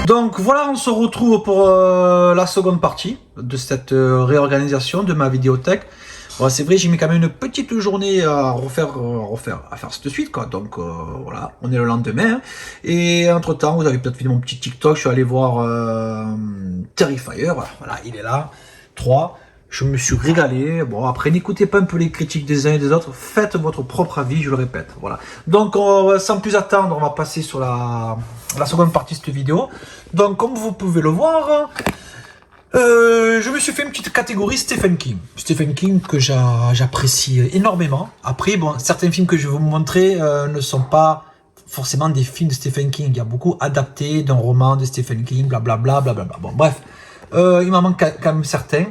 Donc voilà, on se retrouve pour la seconde partie de cette réorganisation de ma vidéothèque. Bon, c'est vrai, j'ai mis quand même une petite journée à faire cette suite, quoi. Donc voilà, on est le lendemain. Hein. Et entre temps, vous avez peut-être vu mon petit TikTok, je suis allé voir Terrifier. Voilà, il est là. 3. Je me suis régalé. Bon, après, n'écoutez pas un peu les critiques des uns et des autres. Faites votre propre avis, je le répète. Voilà. Donc, sans plus attendre, on va passer sur la seconde partie de cette vidéo. Donc, comme vous pouvez le voir, je me suis fait une petite catégorie Stephen King. Stephen King que j'apprécie énormément. Après, bon, certains films que je vais vous montrer ne sont pas forcément des films de Stephen King. Il y a beaucoup adapté d'un roman de Stephen King, blablabla, blablabla. Bon, bref, il m'en manque quand même certains.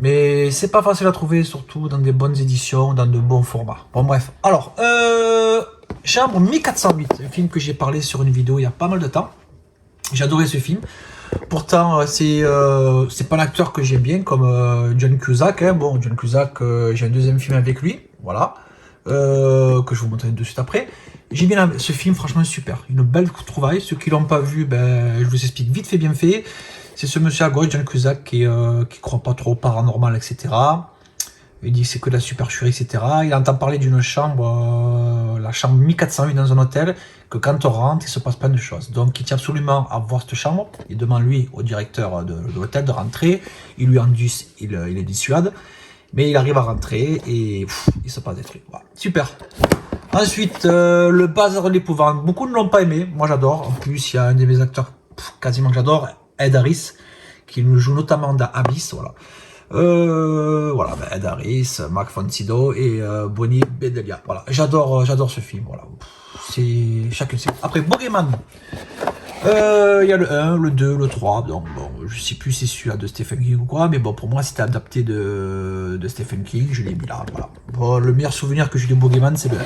Mais c'est pas facile à trouver, surtout dans des bonnes éditions, dans de bons formats. Bon, bref. Alors, Chambre 1408, un film que j'ai parlé sur une vidéo il y a pas mal de temps. J'ai adoré ce film. Pourtant, c'est pas un acteur que j'aime bien, comme John Cusack. Hein. Bon, John Cusack, j'ai un deuxième film avec lui, voilà, que je vous montrerai de suite après. J'ai bien ce film, franchement super. Une belle trouvaille. Ceux qui l'ont pas vu, ben, je vous explique vite fait, bien fait. C'est ce monsieur à gauche, John Cusack, qui croit pas trop au paranormal, etc. Il dit que c'est que de la supercherie, etc. Il entend parler d'une chambre, la chambre 1408 dans un hôtel, que quand on rentre, il se passe plein de choses. Donc il tient absolument à voir cette chambre. Il demande lui au directeur de l'hôtel de rentrer. Il lui induit, il est dissuade. Mais il arrive à rentrer et il se passe des trucs. Voilà. Super. Ensuite, le bazar de l'épouvante. Beaucoup ne l'ont pas aimé. Moi j'adore. En plus, il y a un de mes acteurs quasiment que j'adore, Ed Harris, qui nous joue notamment dans Abyss, voilà. Voilà, ben Ed Harris, Mark Fonsido et Bonnie Bedelia. Voilà, j'adore ce film. Voilà, c'est chacun sait. Après Bogeyman, il y a le 1, le 2, le 3. Donc bon, je sais plus si c'est celui-là de Stephen King ou quoi, mais bon, pour moi c'était adapté de Stephen King. Je l'ai mis là. Voilà. Bon, le meilleur souvenir que j'ai de Bogeyman, c'est le 1.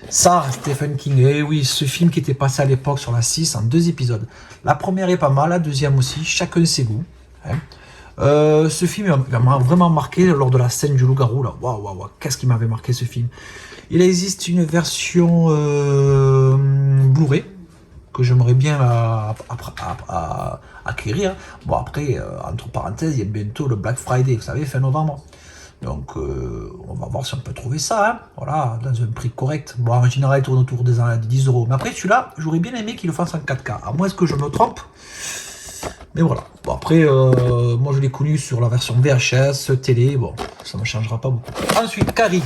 Ça, Stephen King, et oui, ce film qui était passé à l'époque sur la 6 en 2 épisodes. La première est pas mal, la deuxième aussi, chacun ses goûts. Hein. Ce film m'a vraiment marqué lors de la scène du loup-garou. Waouh, qu'est-ce qui m'avait marqué ce film. Il existe une version Blu-ray que j'aimerais bien acquérir. Bon, après, entre parenthèses, il y a bientôt le Black Friday, vous savez, fin novembre. Donc, on va voir si on peut trouver ça, hein. Voilà, dans un prix correct. Bon, en général, il tourne autour des 10 €. Mais après, celui-là, j'aurais bien aimé qu'il le fasse en 4K, à moins que je me trompe. Mais voilà. Bon, après, moi, je l'ai connu sur la version VHS, télé. Bon, ça ne changera pas beaucoup. Ensuite, Carrie.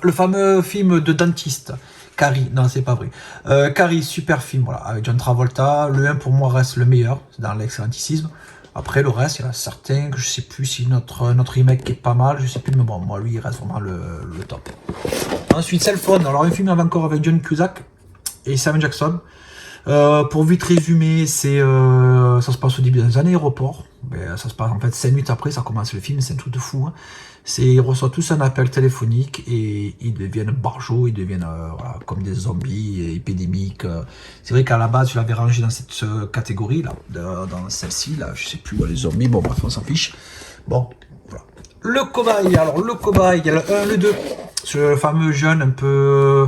Le fameux film de dentiste. Carrie, non, c'est pas vrai. Carrie, super film, voilà, avec John Travolta. Le 1, pour moi, reste le meilleur, c'est dans l'excellenticisme. Après, le reste, il y en a certains que je sais plus si notre remake est pas mal, je sais plus, mais bon, moi, lui, il reste vraiment le top. Ensuite, Cell Phone, alors un film encore avec John Cusack et Sam Jackson. Pour vite résumer, ça se passe au début d'un aéroport. Ben, ça se passe en fait 5 minutes après, ça commence le film, c'est un truc de fou. Hein. Ils reçoivent tous un appel téléphonique et ils deviennent barjots, ils deviennent voilà, comme des zombies épidémiques. C'est vrai qu'à la base, je l'avais rangé dans cette catégorie, là, dans celle-ci, là, je sais plus où les zombies, bon bref, on s'en fiche. Bon, voilà. Le cobaye, alors le cobaye, il y a le 1, le 2, ce fameux jeune un peu,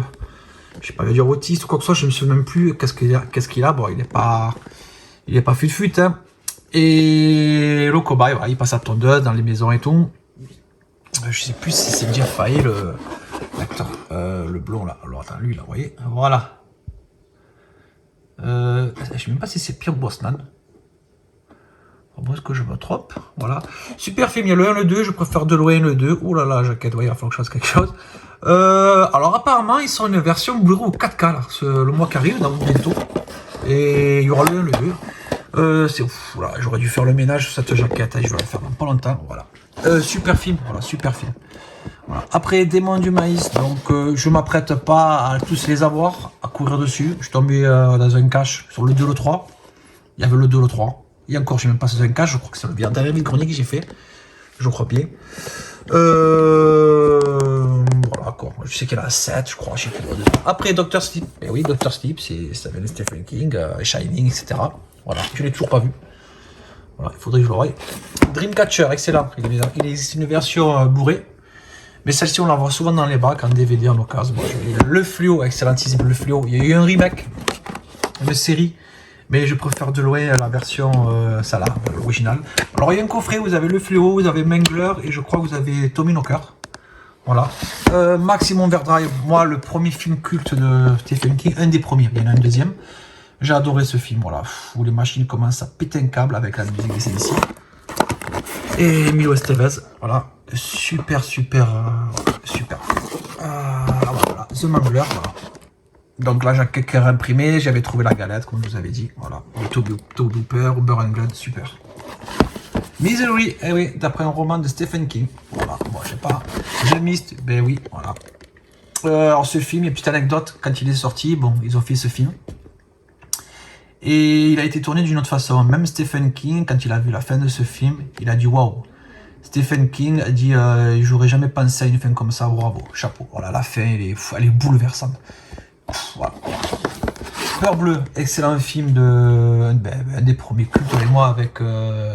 je sais pas, il va dire autiste ou quoi que ce soit, je me souviens même plus qu'est-ce qu'il a, bon, il est pas fut-fut, hein. Et le cobaye, voilà, il passe à tondeuse dans les maisons et tout. Je sais plus si c'est Jeff Fahey, l'acteur, le blond là. Alors attends, lui là, vous voyez, voilà. Je sais même pas si c'est Pierre Brosnan. Bon, est-ce que je me trompe? Voilà. Super film, il y a le 1, le 2, je préfère de loin le 2. Ouh là là, Jaquette, il va falloir que je fasse quelque chose. Alors apparemment, ils sont une version Blu-ray au 4K là, le mois qui arrive, dans bientôt. Et il y aura le 1, le 2. C'est ouf, voilà, j'aurais dû faire le ménage sur cette jaquette, je vais la faire dans pas longtemps, voilà. Super film, voilà, super film. Voilà. Après, Démon du maïs, donc je m'apprête pas à tous les avoir, à courir dessus. Je suis tombé dans un cache sur le 2, le 3. Il y avait le 2, le 3. Et encore, je sais même pas si c'est un cache, je crois que c'est le dernier vide-grenier que j'ai fait. Je crois bien. Voilà quoi, je sais qu'il y en a 7, je crois, je sais plus. Après, Dr. Sleep, et oui, Dr. Sleep, ça vient de Stephen King, Shining, etc. Voilà, je l'ai toujours pas vu. Voilà, il faudrait que je le voie. Dreamcatcher, excellent. Il existe une version Blu-ray. Mais celle-ci, on la voit souvent dans les bacs en DVD en occasion. Bon, le Fléau, excellentissime, le Fléau. Il y a eu un remake, une série Mais je préfère de loin la version ça là, l'original. Alors il y a un coffret, vous avez Le Fléau, vous avez Mangler et je crois que vous avez Tommy Knocker. Voilà. Maximum Overdrive, moi le premier film culte de Stephen King, un des premiers, il y en a un deuxième. J'ai adoré ce film, voilà, où les machines commencent à péter un câble avec la musique des CDC. Et Emilio Estevez, voilà, super. Voilà, The Mangler, voilà. Donc là, j'ai quelqu'un imprimé, j'avais trouvé la galette, comme je vous avais dit, voilà. Tobe Hooper, Uber and Blood, super. Misery, eh oui, d'après un roman de Stephen King, voilà, bon, je sais pas. The Mist, ben oui, voilà. Alors ce film, il y a une petite anecdote, quand il est sorti, bon, ils ont fait ce film. Et il a été tourné d'une autre façon. Même Stephen King, quand il a vu la fin de ce film, il a dit waouh. Stephen King a dit j'aurais jamais pensé à une fin comme ça, bravo, chapeau. Voilà, la fin, elle est bouleversante. Voilà. Peur bleue, excellent film de un des premiers cultes et moi avec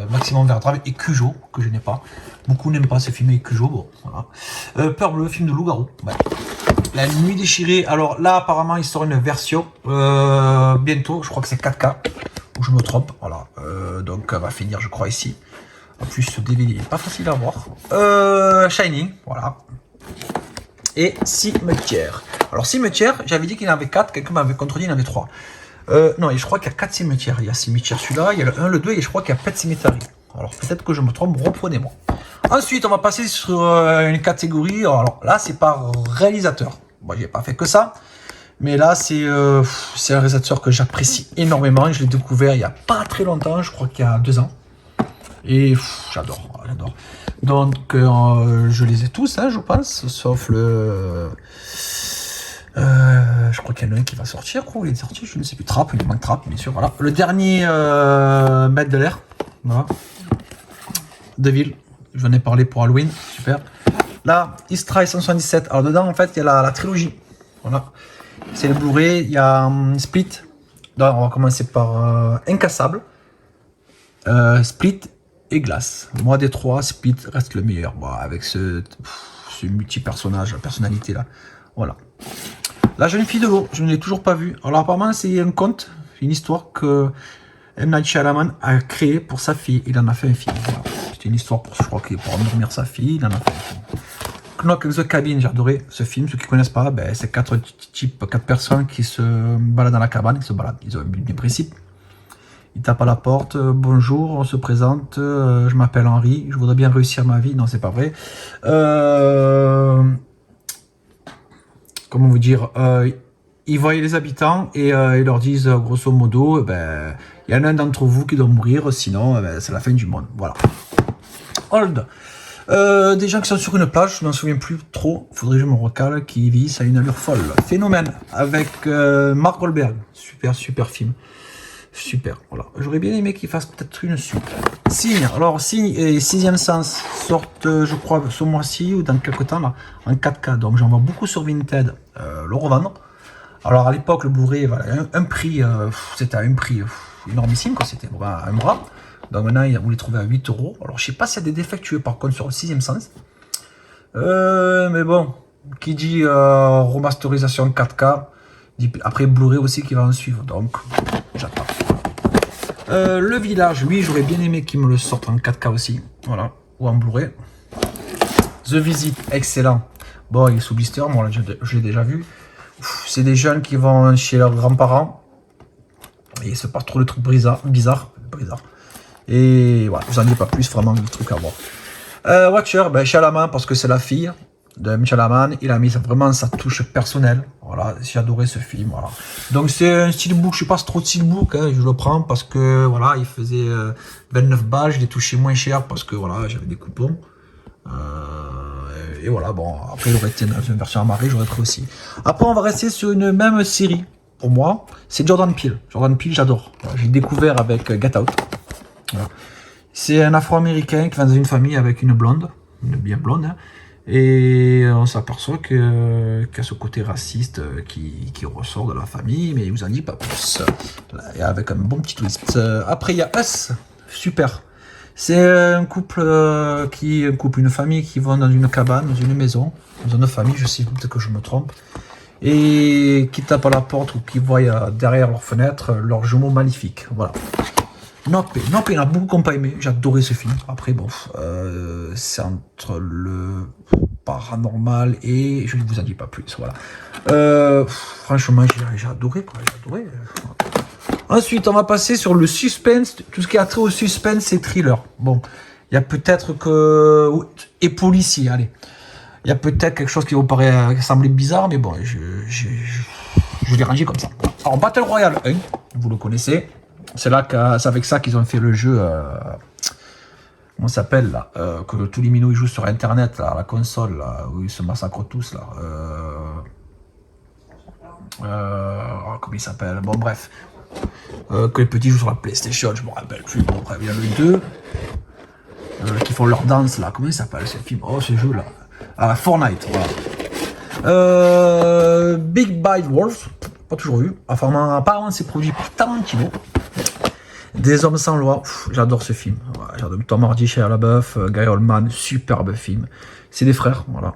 Maximum Overdrive et Cujo, que je n'ai pas. Beaucoup n'aiment pas ce film avec Cujo, bon, voilà. Peur bleue, film de loup-garou. Ouais. La nuit déchirée, alors là apparemment il sort une version bientôt, je crois que c'est 4K, ou je me trompe, voilà, donc elle va finir je crois ici. En plus ce DVD est pas facile à voir. Shining, voilà. Et Cimetière. Alors Cimetière, j'avais dit qu'il y en avait 4, quelqu'un m'avait contredit, il y en avait 3. Non, je crois qu'il y a 4 cimetières, il y a Cimetière celui-là, il y a le 1, le 2 et je crois qu'il y a Pet Cemetery. Alors peut-être que je me trompe, reprenez-moi. Ensuite, on va passer sur une catégorie. Alors là, c'est par réalisateur. Moi, j'ai pas fait que ça. Mais là, c'est un réalisateur que j'apprécie énormément. Je l'ai découvert il n'y a pas très longtemps. Je crois qu'il y a 2 ans. Et j'adore. Donc, je les ai tous, hein, je pense. Sauf le... je crois qu'il y en a un qui va sortir. Quoi, il est sorti, je ne sais plus. Trap, il manque Trap, bien sûr. Voilà. Le dernier maître de l'air. Voilà. Devil. Je en ai parlé pour Halloween, super. Là, Istra 177. Alors dedans, en fait, il y a la trilogie. Voilà. C'est le Blu-ray. Il y a Split. Donc, on va commencer par Incassable, Split et Glace. Moi, des 3, Split reste le meilleur. Bon, avec ce multi-personnage, la personnalité là. Voilà. La jeune fille de l'eau, je ne l'ai toujours pas vue. Alors apparemment, c'est un conte, une histoire que M. Night Shyamalan a créé pour sa fille. Il en a fait un film. Voilà. C'était une histoire pour, je crois, pour endormir sa fille. Il en a fait un film. Knock the Cabin, j'ai adoré ce film. Ceux qui ne connaissent pas, ben, c'est 4 personnes qui se baladent dans la cabane. Ils se baladent, ils ont un but, des principes. Ils tapent à la porte. Bonjour, on se présente. Je m'appelle Henri. Je voudrais bien réussir ma vie. Non, c'est pas vrai. Comment vous dire, ils voient les habitants et ils leur disent grosso modo, ben, il y en a un d'entre vous qui doit mourir, sinon ben, c'est la fin du monde. Voilà. Hold. Des gens qui sont sur une plage, je m'en souviens plus trop, faudrait que je me recale, qui vivent à une allure folle. Phénomène avec Mark Wahlberg, super film. Super, voilà. J'aurais bien aimé qu'il fasse peut-être une suite. Signe, alors Signe et Sixième Sens sortent, je crois, ce mois-ci ou dans quelques temps, là, en 4K. Donc j'en vois beaucoup sur Vinted le revendre. Alors à l'époque, le Blu-ray, voilà, un prix, c'était un prix énormissime, quoi. C'était un bras. Donc maintenant, vous les trouvez à 8 €. Alors je sais pas s'il y a des défectueux par contre sur le Sixième Sens. Mais bon, qui dit remasterisation 4K, dit après Blu-ray aussi qui va en suivre. Donc j'attends. Le Village, lui, j'aurais bien aimé qu'il me le sorte en 4K aussi, voilà, ou en Blu-ray. The Visit, excellent. Bon, il est sous blister, moi je l'ai déjà vu. C'est des jeunes qui vont chez leurs grands-parents et il se passe trop de trucs bizarres. Et voilà, je vous en dis pas plus, vraiment le truc à voir. Watcher, ben Shyamalan parce que c'est la fille de M. Shyamalan, il a mis vraiment sa touche personnelle. Voilà, j'ai adoré ce film. Voilà. Donc c'est un steelbook, je suis pas trop de steelbook, hein, je le prends parce que voilà, il faisait 29 balles, je l'ai touché moins cher parce que voilà, j'avais des coupons. Et voilà, bon, après il aurait été dans une version amarrée, j'aurais pris aussi. Après, on va rester sur une même série. Pour moi, c'est Jordan Peele. Jordan Peele, j'adore. Voilà, j'ai découvert avec Get Out. Voilà. C'est un Afro-Américain qui va dans une famille avec une blonde, une bien blonde, hein. Et on s'aperçoit qu'il y a ce côté raciste qui ressort de la famille, mais il vous en dit pas plus. Et avec un bon petit twist. Après, il y a Us, super. C'est un couple, une famille qui vont dans une cabane, dans une maison, dans une famille, je sais peut-être que je me trompe. et qui tapent à la porte ou qui voient derrière leur fenêtre leurs jumeaux maléfiques. Voilà. Nope, il y en a beaucoup qui n'ont pas aimé. J'ai adoré ce film. Après, bon, c'est entre le paranormal et je ne vous en dis pas plus. Voilà. Franchement, j'ai adoré, quoi. J'ai adoré. Ensuite, on va passer sur le suspense. Tout ce qui a trait au suspense et thriller. Bon, il y a peut-être que et policier. Allez, il y a peut-être quelque chose qui vous paraît sembler bizarre, mais bon, je l'ai rangé comme ça. Alors, Battle Royale 1, vous le connaissez. C'est avec ça qu'ils ont fait le jeu. Comment ça s'appelle là, que tous les minots ils jouent sur internet, là, à la console, là, où ils se massacrent tous là. Comment il s'appelle? Bon bref. Que les petits jouent sur la PlayStation, je me rappelle plus. Bon bref, il y a le 2. Qui font leur danse là. Comment il s'appelle ce film? Oh ce jeu là. Fortnite, voilà. Big Bad Wolf, pas toujours vu. Apparemment c'est produit par Tarantino. Des hommes sans loi, j'adore ce film. Voilà, j'adore Tom Hardy, Shia LaBeouf, Gary Oldman, superbe film. C'est des frères, voilà,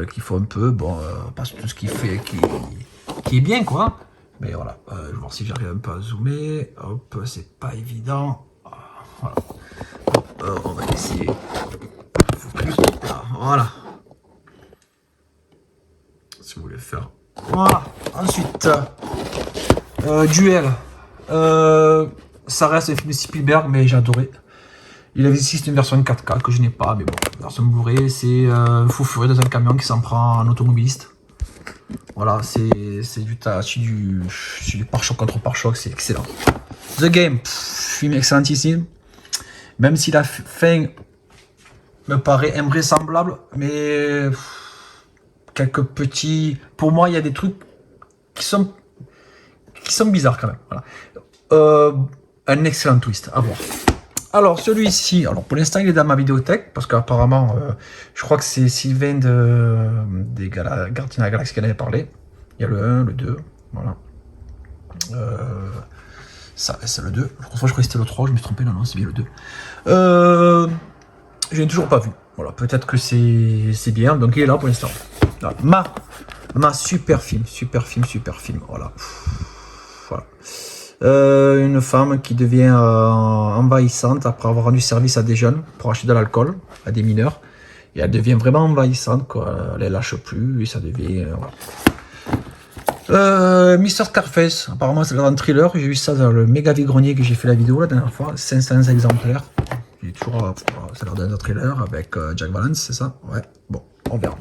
qui font un peu, bon, pas tout ce qu'il fait, qui est bien, quoi. Mais voilà, je vais voir si j'arrive un peu à zoomer. Hop, c'est pas évident. Voilà. On va essayer. Focus, là, voilà. Si vous voulez faire. Voilà. Ensuite, Duel. Ça reste un film de Spielberg, mais j'ai adoré. Il existe une version 4K que je n'ai pas, mais bon, la version Blu-ray, c'est un fou furieux dans un camion qui s'en prend en automobiliste. Voilà, c'est du pare-choc contre pare-choc, c'est excellent. The Game, film excellentissime. Même si la fin me paraît invraisemblable, mais quelques petits... Pour moi, il y a des trucs qui sont bizarres quand même. Voilà. Un excellent twist, à voir. Alors, celui-ci, pour l'instant, il est dans ma vidéothèque, parce qu'apparemment, je crois que c'est Sylvain des Gardiens de la Galaxie qui en avait parlé. Il y a le 1, le 2, voilà. Ça, c'est le 2. La première fois, je croyais que c'était le 3, je me suis trompé, non, c'est bien le 2. Je n'ai toujours pas vu. Voilà, peut-être que c'est bien, donc il est là pour l'instant. Ma super film, voilà. Voilà. Une femme qui devient envahissante après avoir rendu service à des jeunes pour acheter de l'alcool à des mineurs, et elle devient vraiment envahissante, quoi. Elle les lâche plus et ça devient voilà. Mr Scarface, apparemment c'est dans un thriller. J'ai vu ça dans le méga vide-grenier que j'ai fait la vidéo la dernière fois, 500 exemplaires. J'ai toujours ça a l'air d'un thriller avec Jack Valance, c'est ça? Ouais, bon, on verra.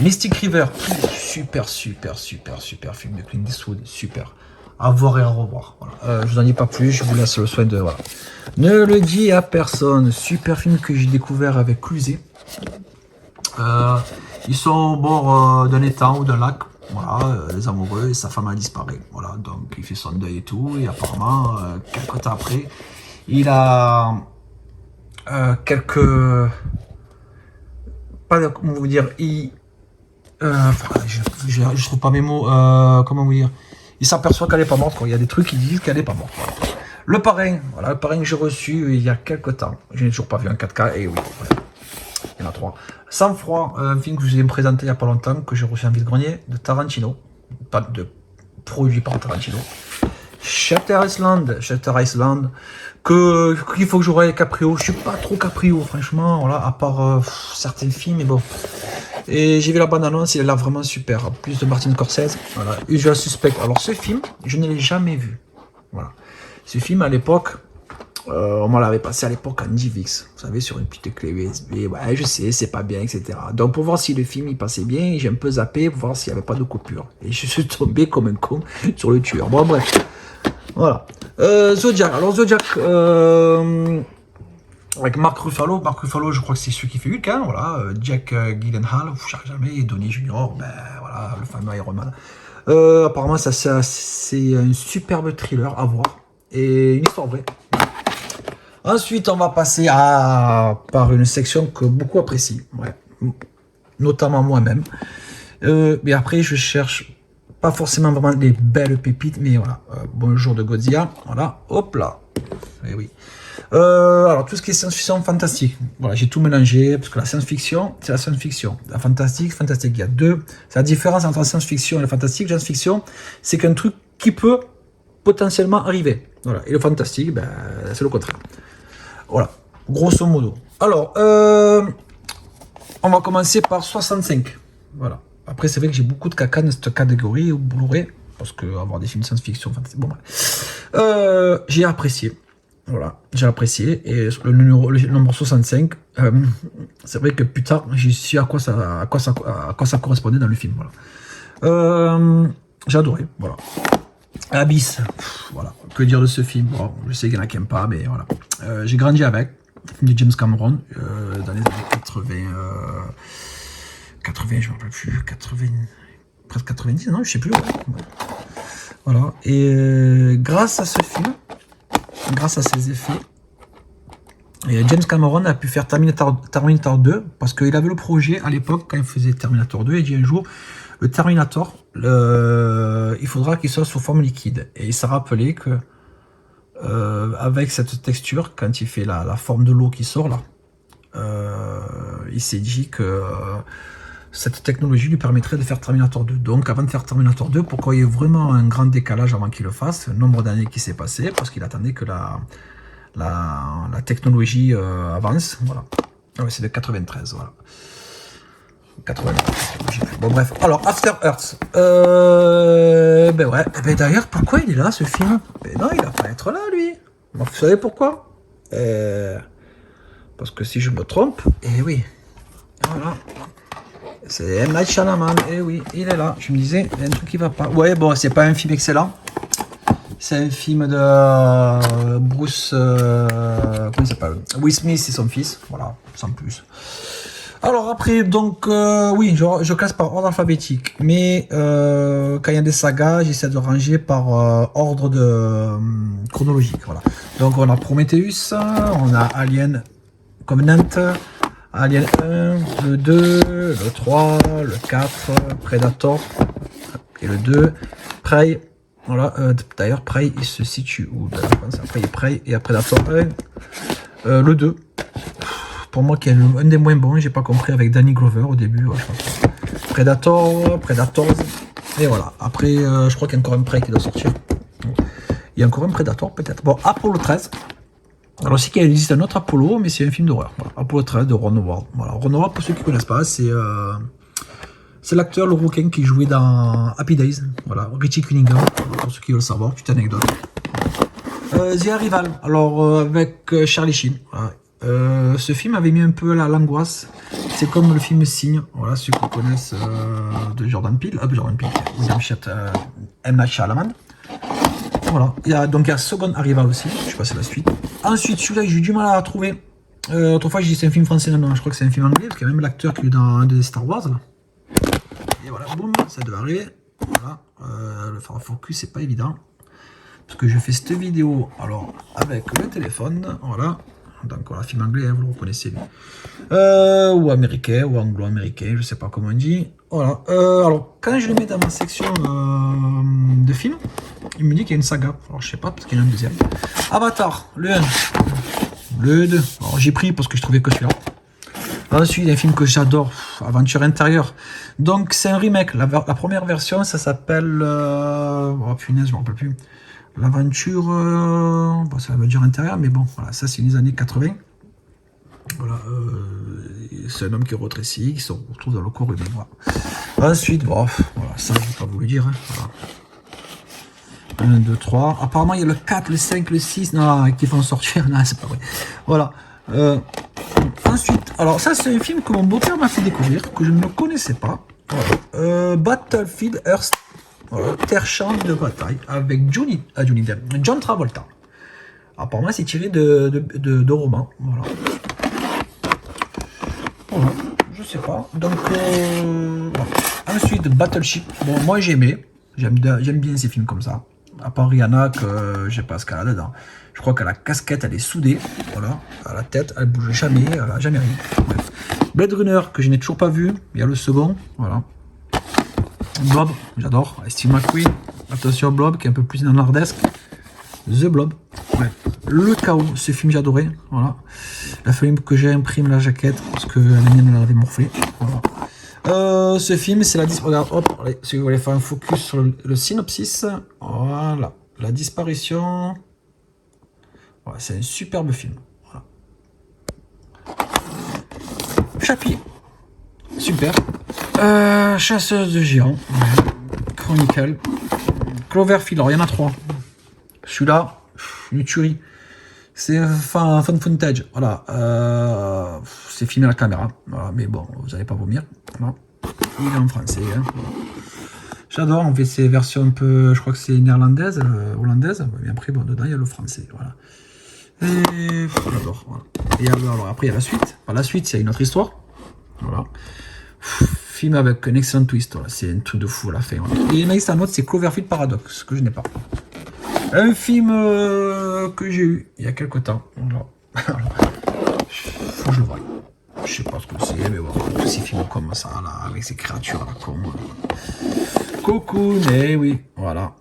Mystic River, super film de Clint Eastwood, super. À voir et à revoir. Voilà. Je vous en dis pas plus, je vous laisse le soin de... Voilà. Ne le dis à personne. Super film que j'ai découvert avec Cluzet. Ils sont au bord d'un étang ou d'un lac. Voilà, les amoureux, et sa femme a disparu. Voilà, donc il fait son deuil et tout. Et apparemment, quelques temps après, il a quelques... Pas comment vous dire, je trouve pas mes mots. Comment vous dire? Il s'aperçoit qu'elle n'est pas morte, quoi. Il y a des trucs qui disent qu'elle n'est pas morte. Voilà. Le parrain, voilà, le parrain que j'ai reçu il y a quelques temps. Je n'ai toujours pas vu un 4K, et oui, voilà. Il y en a 3. Sang froid, un film que je vous ai présenté il n'y a pas longtemps, que j'ai reçu en vide-grenier, de Tarantino. Pas de produit par Tarantino. Shutter Island, qu'il faut que je voie Caprio. Je suis pas trop Caprio, franchement, voilà, à part certains films, mais bon. Et j'ai vu la bande-annonce, il est là vraiment super. En plus de Martin Scorsese, voilà. Usual Suspect. Alors ce film, je ne l'ai jamais vu. Voilà. Ce film à l'époque, on m'en l'avait passé à l'époque en DivX. Vous savez, sur une petite clé USB. Ouais, je sais, c'est pas bien, etc. Donc pour voir si le film il passait bien, j'ai un peu zappé pour voir s'il n'y avait pas de coupure. Et je suis tombé comme un con sur le tueur. Bon bref. Voilà. Zodiac. Alors Zodiac. Avec Mark Ruffalo, je crois que c'est celui qui fait Hulk, hein, voilà. Jack Gyllenhaal, j'arrive jamais, et Donnie Junior, ben voilà, le fameux Iron Man. Apparemment, c'est un superbe thriller à voir, et une histoire vraie. Ensuite, on va passer par une section que beaucoup apprécient, ouais, notamment moi-même. Mais après, je cherche pas forcément vraiment des belles pépites, mais voilà. Bonjour de Godzilla, voilà, hop là, et oui. Alors, tout ce qui est science-fiction fantastique. Voilà, j'ai tout mélangé, parce que la science-fiction, c'est la science-fiction. La fantastique, fantastique. Il y a deux. C'est la différence entre la science-fiction et la fantastique. La science-fiction, c'est qu'un truc qui peut potentiellement arriver. Voilà. Et le fantastique, ben, c'est le contraire. Voilà, grosso modo. Alors, on va commencer par 65. Voilà. Après, c'est vrai que j'ai beaucoup de caca dans cette catégorie au Blu-ray, parce que avoir des films science-fiction, bon bref. J'ai apprécié. Voilà, j'ai apprécié. Et le nombre 65, c'est vrai que plus tard, j'ai su à quoi ça correspondait dans le film. Voilà. J'ai adoré. Voilà. Abyss. Voilà. Que dire de ce film? Bon, je sais qu'il y en a qui n'aiment pas, mais voilà. J'ai grandi avec. De James Cameron, dans les années 80. 80, je ne me rappelle plus. 80, presque 90, non, je sais plus. Ouais. Voilà. Et grâce à ce film, grâce à ses effets, et James Cameron a pu faire Terminator 2 parce qu'il avait le projet à l'époque quand il faisait Terminator 2. Il dit un jour le Terminator, il faudra qu'il soit sous forme liquide. Et il s'est rappelé que avec cette texture, quand il fait la forme de l'eau qui sort là, il s'est dit que cette technologie lui permettrait de faire Terminator 2. Donc avant de faire Terminator 2, pourquoi il y ait vraiment un grand décalage avant qu'il le fasse, le nombre d'années qui s'est passé, parce qu'il attendait que la technologie avance. Voilà. Ah ouais, c'est de 93, voilà. 93. Bon bref, alors After Earth. Ben ouais, ben d'ailleurs, pourquoi il est là ce film? Ben non, il va pas être là lui. Vous savez pourquoi? Parce que si je me trompe, eh oui, voilà. C'est M. Night Shyamalan, eh oui, il est là. Je me disais, il y a un truc qui va pas. Ouais, bon, c'est pas un film excellent. C'est un film de Bruce. Comment il s'appelle? Will Smith et son fils. Voilà, sans plus. Alors après, donc, oui, je classe par ordre alphabétique. Mais quand il y a des sagas, j'essaie de ranger par ordre chronologique. Voilà. Donc on a Prometheus, on a Alien Covenant, Alien 1, le 2, le 3, le 4, Predator, et le 2, Prey. Voilà, d'ailleurs, Prey, il se situe où de la France? Après, il y a Prey et après Predator 1. Le 2, pour moi, qui est un des moins bons, j'ai pas compris, avec Danny Glover au début. Ouais, je pense. Predators, et voilà. Après, je crois qu'il y a encore un Prey qui doit sortir. Il y a encore un Predator, peut-être. Bon, Apollo 13. Alors, c'est qu'il existe un autre Apollo, mais c'est un film d'horreur. Voilà. Apollo 13 de Ron Howard. Voilà. Ron Howard, pour ceux qui ne connaissent pas, c'est l'acteur, le rouquin qui jouait dans Happy Days. Voilà. Richie Cunningham, pour ceux qui veulent savoir, petite anecdote. The Arrival, alors avec Charlie Sheen. Voilà. Ce film avait mis un peu l'angoisse. C'est comme le film Signe. Voilà, ceux qui connaissent de Jordan Peele. William M. Night Shyamalan. Voilà, donc il y a Second Arrival aussi, je sais pas si c'est la suite. Ensuite, celui-là, j'ai eu du mal à trouver. Autrefois, j'ai dit c'est un film français, non, je crois que c'est un film anglais, parce qu'il y a même l'acteur qui est dans un des Star Wars, là. Et voilà, boum, ça devait arriver. Voilà, le faire focus, c'est pas évident. Parce que je fais cette vidéo, alors, avec le téléphone, voilà. Donc voilà, film anglais, hein, vous le reconnaissez, lui. Ou américain, ou anglo-américain, je sais pas comment on dit. Voilà. Alors, quand je le mets dans ma section de films, il me dit qu'il y a une saga. Alors, je sais pas, parce qu'il y en a un deuxième. Avatar, le 1. Le 2. Alors, j'ai pris parce que je trouvais que celui-là. Ensuite, un film que j'adore, Aventure intérieure. Donc, c'est un remake. La première version, ça s'appelle... oh, punaise, je me rappelle plus. L'aventure... bon, c'est l'aventure intérieure, mais bon, voilà, ça, c'est les années 80. Voilà, c'est un homme qui est rétréci, qui se retrouve dans le corps humain. Voilà. Ensuite, bon, voilà, ça, je ne vais pas vous le dire. Hein, voilà. 1, 2, 3. Apparemment, il y a le 4, le 5, le 6, non, qui vont sortir. Non, c'est pas vrai. Voilà. Ensuite, alors ça, c'est un film que mon beau-père m'a fait découvrir, que je ne connaissais pas. Voilà. Battlefield Earth. Voilà. Terre-champ de bataille avec John Travolta. Apparemment, c'est tiré de romans. Voilà. Voilà. Je sais pas. Donc, voilà. Ensuite, Battleship. Bon, moi, j'aime bien ces films comme ça. À part Rihanna, que j'ai pas ce qu'elle a dedans. Je crois que la casquette, elle est soudée. Voilà. À la tête, elle bouge jamais. Elle a jamais rien. Bref. Blade Runner, que je n'ai toujours pas vu. Il y a le second. Voilà. Blob, j'adore. Steve McQueen. Attention, Blob, qui est un peu plus nanardesque. The Blob. Ouais. Le Chaos, ce film j'adorais. Voilà. Il a fallu que j'imprime la jaquette parce que la mienne elle avait morflé. Voilà. Ce film, c'est la disparition. Hop, allez, si vous voulez faire un focus sur le synopsis. Voilà. La disparition. Voilà, c'est un superbe film. Voilà. Chapitre. Super. Chasseuse de géants. Chronicle. Cloverfield. Alors, il y en a 3. Celui-là, une tuerie. C'est fan footage. Voilà. C'est filmé à la caméra. Voilà. Mais bon, vous n'allez pas vomir. Voilà. Il est en français. Hein. J'adore. On fait ces versions un peu. Je crois que c'est néerlandaise, hollandaise. Mais après, bon, dedans, il y a le français. Voilà. Et j'adore. Voilà. Et alors, après, il y a la suite. Enfin, la suite, c'est une autre histoire. Voilà. Film avec un excellent twist. Voilà. C'est un truc de fou à la fin. Voilà. Et il y a un autre, c'est Cloverfield Paradox, que je n'ai pas. Un film que j'ai eu il y a quelques temps. Voilà. Faut que je le voie. Je sais pas ce que c'est, mais bon, tous ces films comme ça, là, avec ces créatures là, comme Cocoon, eh oui, voilà.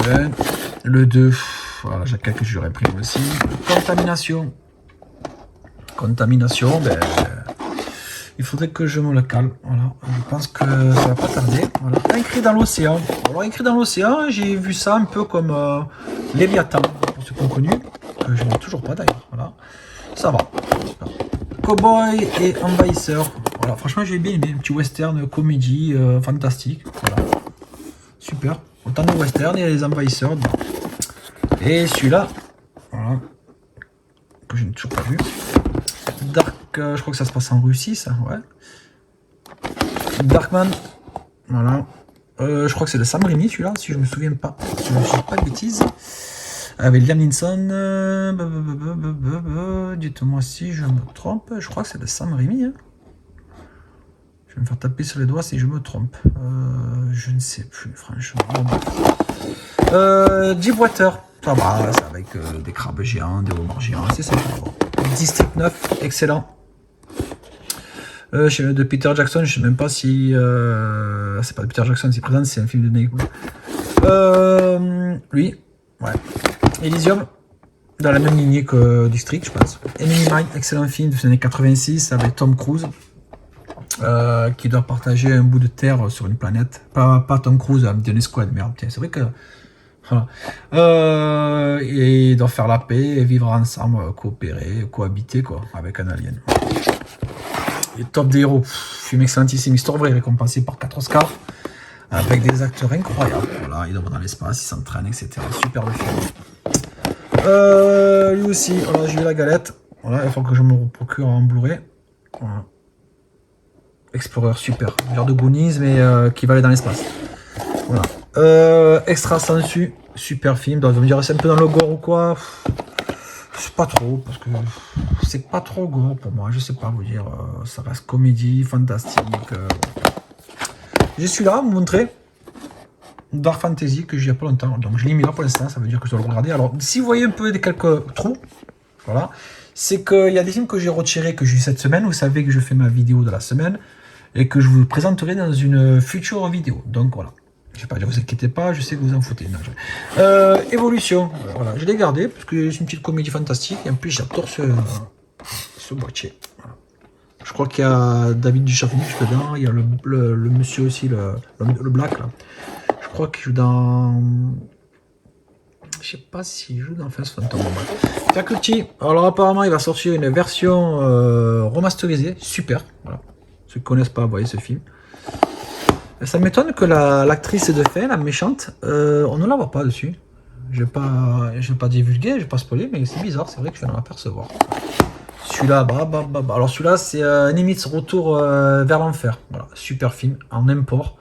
Le 1, le 2, voilà, jaquette que je réimprime aussi. Contamination. Contamination, ben, il faudrait que je me le cale. Voilà. Je pense que ça va pas tarder. Voilà. Écrit dans l'océan. Alors, écrit dans l'océan, j'ai vu ça un peu comme Léviathan, pour ceux qui ont connu, que je n'ai toujours pas d'ailleurs. Voilà. Ça va. Super. Cowboy et envahisseur. Voilà, franchement, j'ai bien aimé. Un petit western, comédie, fantastique. Voilà. Super. Autant de western et les envahisseurs. Et celui-là, voilà, que je n'ai toujours pas vu. Dark, je crois que ça se passe en Russie, ça, ouais. Darkman, voilà. Je crois que c'est de Sam Raimi, celui-là, si je me souviens pas. Si je ne dis pas de bêtises. Avec Liam Neeson. Dites-moi si je me trompe. Je crois que c'est de Sam Raimi. Hein. Je vais me faire taper sur les doigts si je me trompe. Je ne sais plus, franchement. Deepwater. Ça va, c'est avec des crabes géants, des homards géants. C'est ça. District 9, excellent. De Peter Jackson, je sais même pas si. C'est pas de Peter Jackson, c'est présent, c'est un film de Nick. Lui, ouais. Elysium, dans la même lignée que District, je pense. Enemy Mine, excellent film des années 86 avec Tom Cruise, qui doit partager un bout de terre sur une planète. Pas Tom Cruise, Dennis Quaid, merde, c'est vrai que. Voilà. Et ils doivent faire la paix, et vivre ensemble, coopérer, cohabiter quoi, avec un alien. Et Top des héros, film excellentissime, histoire vraie, récompensé par 4 Oscars, avec des acteurs incroyables. Voilà, ils doivent dans l'espace, ils s'entraînent, etc. Super le film. Lui aussi, voilà, j'ai eu la galette. Voilà, il faut que je me procure en Blu-ray. Voilà. Explorer, super. Genre de Goonies, mais qui va aller dans l'espace. Voilà. Extra sensu, super film. Donc, vous me direz, c'est un peu dans le gore ou quoi? C'est pas trop, parce que c'est pas trop gore pour moi. Je sais pas vous dire. Ça reste comédie, fantastique. Je suis là à vous montrer Dark Fantasy que j'ai il y a pas longtemps. Donc, je l'ai mis là pour l'instant. Ça veut dire que je dois le regarder. Alors, si vous voyez un peu quelques trous, voilà, c'est qu'il y a des films que j'ai retirés, que j'ai eu cette semaine. Vous savez que je fais ma vidéo de la semaine et que je vous présenterai dans une future vidéo. Donc, voilà. Je sais pas, ne vous inquiétez pas, je sais que vous en foutez. Évolution, voilà, je l'ai gardé parce que c'est une petite comédie fantastique et en plus j'adore ce boîtier. Voilà. Je crois qu'il y a David Duchovny dedans, il y a le monsieur aussi, le black là. Je crois qu'il joue dans. Je sais pas s'il joue dans Face Phantom. Faculty, alors apparemment il va sortir une version remasterisée, super. Voilà. Ceux qui connaissent pas, vous voyez ce film. Ça m'étonne que l'actrice de fin, la méchante, on ne la voit pas dessus. Je vais pas divulguer, je vais pas spoiler, mais c'est bizarre, c'est vrai que je viens de m'apercevoir. Celui-là, alors celui-là, c'est Nimitz Retour vers l'enfer. Voilà, super film, en import.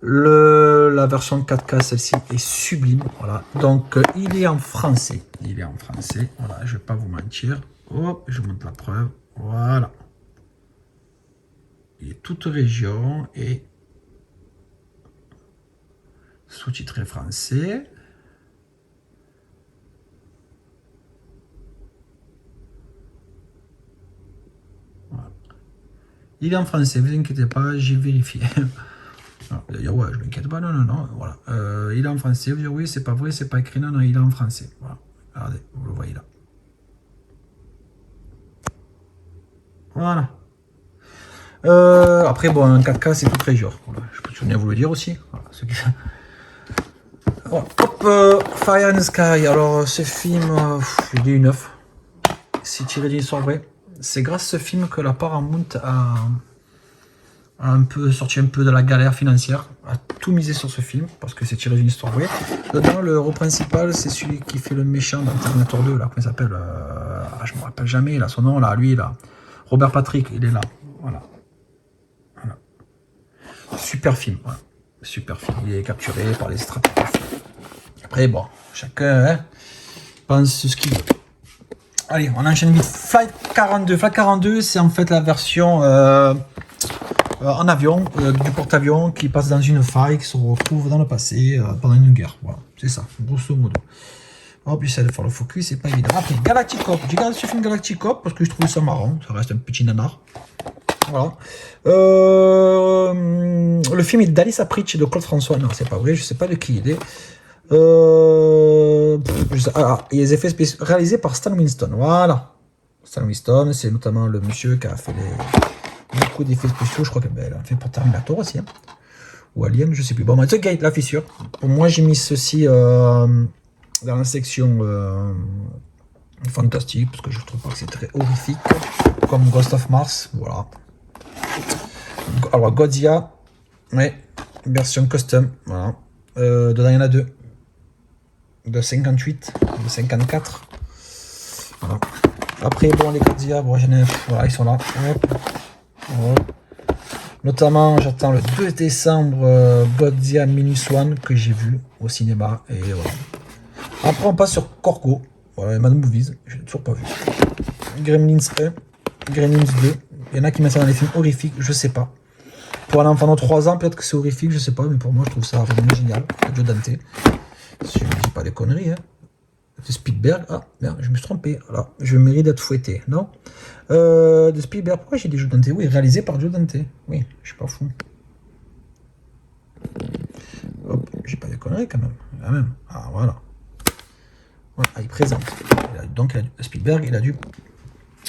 La version 4K, celle-ci, est sublime. Voilà, donc il est en français. Il est en français, voilà, je vais pas vous mentir. Hop, je vous montre la preuve. Voilà. Il est toute région et sous-titré français. Voilà. Il est en français, vous inquiétez pas, j'ai vérifié. D'ailleurs, ouais, je m'inquiète pas, non, voilà. Il est en français, vous dites oui, c'est pas vrai, c'est pas écrit, non, il est en français. Voilà, regardez, vous le voyez là. Voilà. Après, bon, un 4K, c'est tout treasure. Voilà. Je peux bien vous le dire aussi. Voilà, voilà. Hop, Fire in the Sky. Alors, ce film, je dis une 9. C'est tiré d'une histoire vraie. C'est grâce à ce film que la Paramount a un peu sorti un peu de la galère financière, a tout misé sur ce film parce que c'est tiré d'une histoire vraie. Dedans, le héros principal, c'est celui qui fait le méchant dans Terminator 2, là, comment il s'appelle, je me rappelle jamais, là, son nom, là, lui, là, Robert Patrick, il est là, voilà. Super film, voilà. Super film, il est capturé par les extraterrestres. Après, bon, chacun pense ce qu'il veut. Allez, on enchaîne vite. Flight 42. Flight 42, c'est en fait la version en avion, du porte-avions qui passe dans une faille, qui se retrouve dans le passé pendant une guerre. Voilà, c'est ça, grosso modo. Hop, j'essaie de faire le focus, c'est pas évident. Après, Galactic Cop. J'ai regardé ce film Galactic Cop parce que je trouve ça marrant. Ça reste un petit nanar. Voilà. Le film est d'Alice Apritch et de Claude François. Non, c'est pas vrai, je sais pas de qui il est. Il y a des effets spéciaux réalisés par Stan Winston. Voilà. Stan Winston, c'est notamment le monsieur qui a fait beaucoup d'effets spéciaux. Je crois qu'il a fait pour Terminator aussi. Hein. Ou Alien, je sais plus. Bon, The Gate, la fissure. Pour moi, j'ai mis ceci dans la section fantastique parce que je trouve pas que c'est très horrifique. Comme Ghost of Mars. Voilà. Alors, Godzilla, ouais, version custom. Voilà. Dedans, il y en a deux. De 58, de 54. Voilà. Après, bon, les Godzilla, bon, voilà, ils sont là. Hop. Hop. Notamment, j'attends le 2 décembre Godzilla Minus One que j'ai vu au cinéma. Et voilà. Après, on passe sur Corgo. Voilà, Mad Movies, je l'ai toujours pas vu. Gremlins 1, Gremlins 2. Il y en a qui mettent ça dans les films horrifiques, je sais pas. Pour un enfant de 3 ans, peut-être que c'est horrifique, je sais pas, mais pour moi, je trouve ça vraiment génial. Joe Dante. Si je ne dis pas des conneries, hein. De Spielberg. Ah, merde, je me suis trompé. Voilà. Je mérite d'être fouetté, non de Spielberg, pourquoi j'ai dit Joe Dante? Oui, réalisé par Joe Dante. Oui, je suis pas fou. Hop, j'ai pas des conneries quand même. Quand même. Ah, voilà. Voilà, il présente. Donc, Spielberg, il a dû,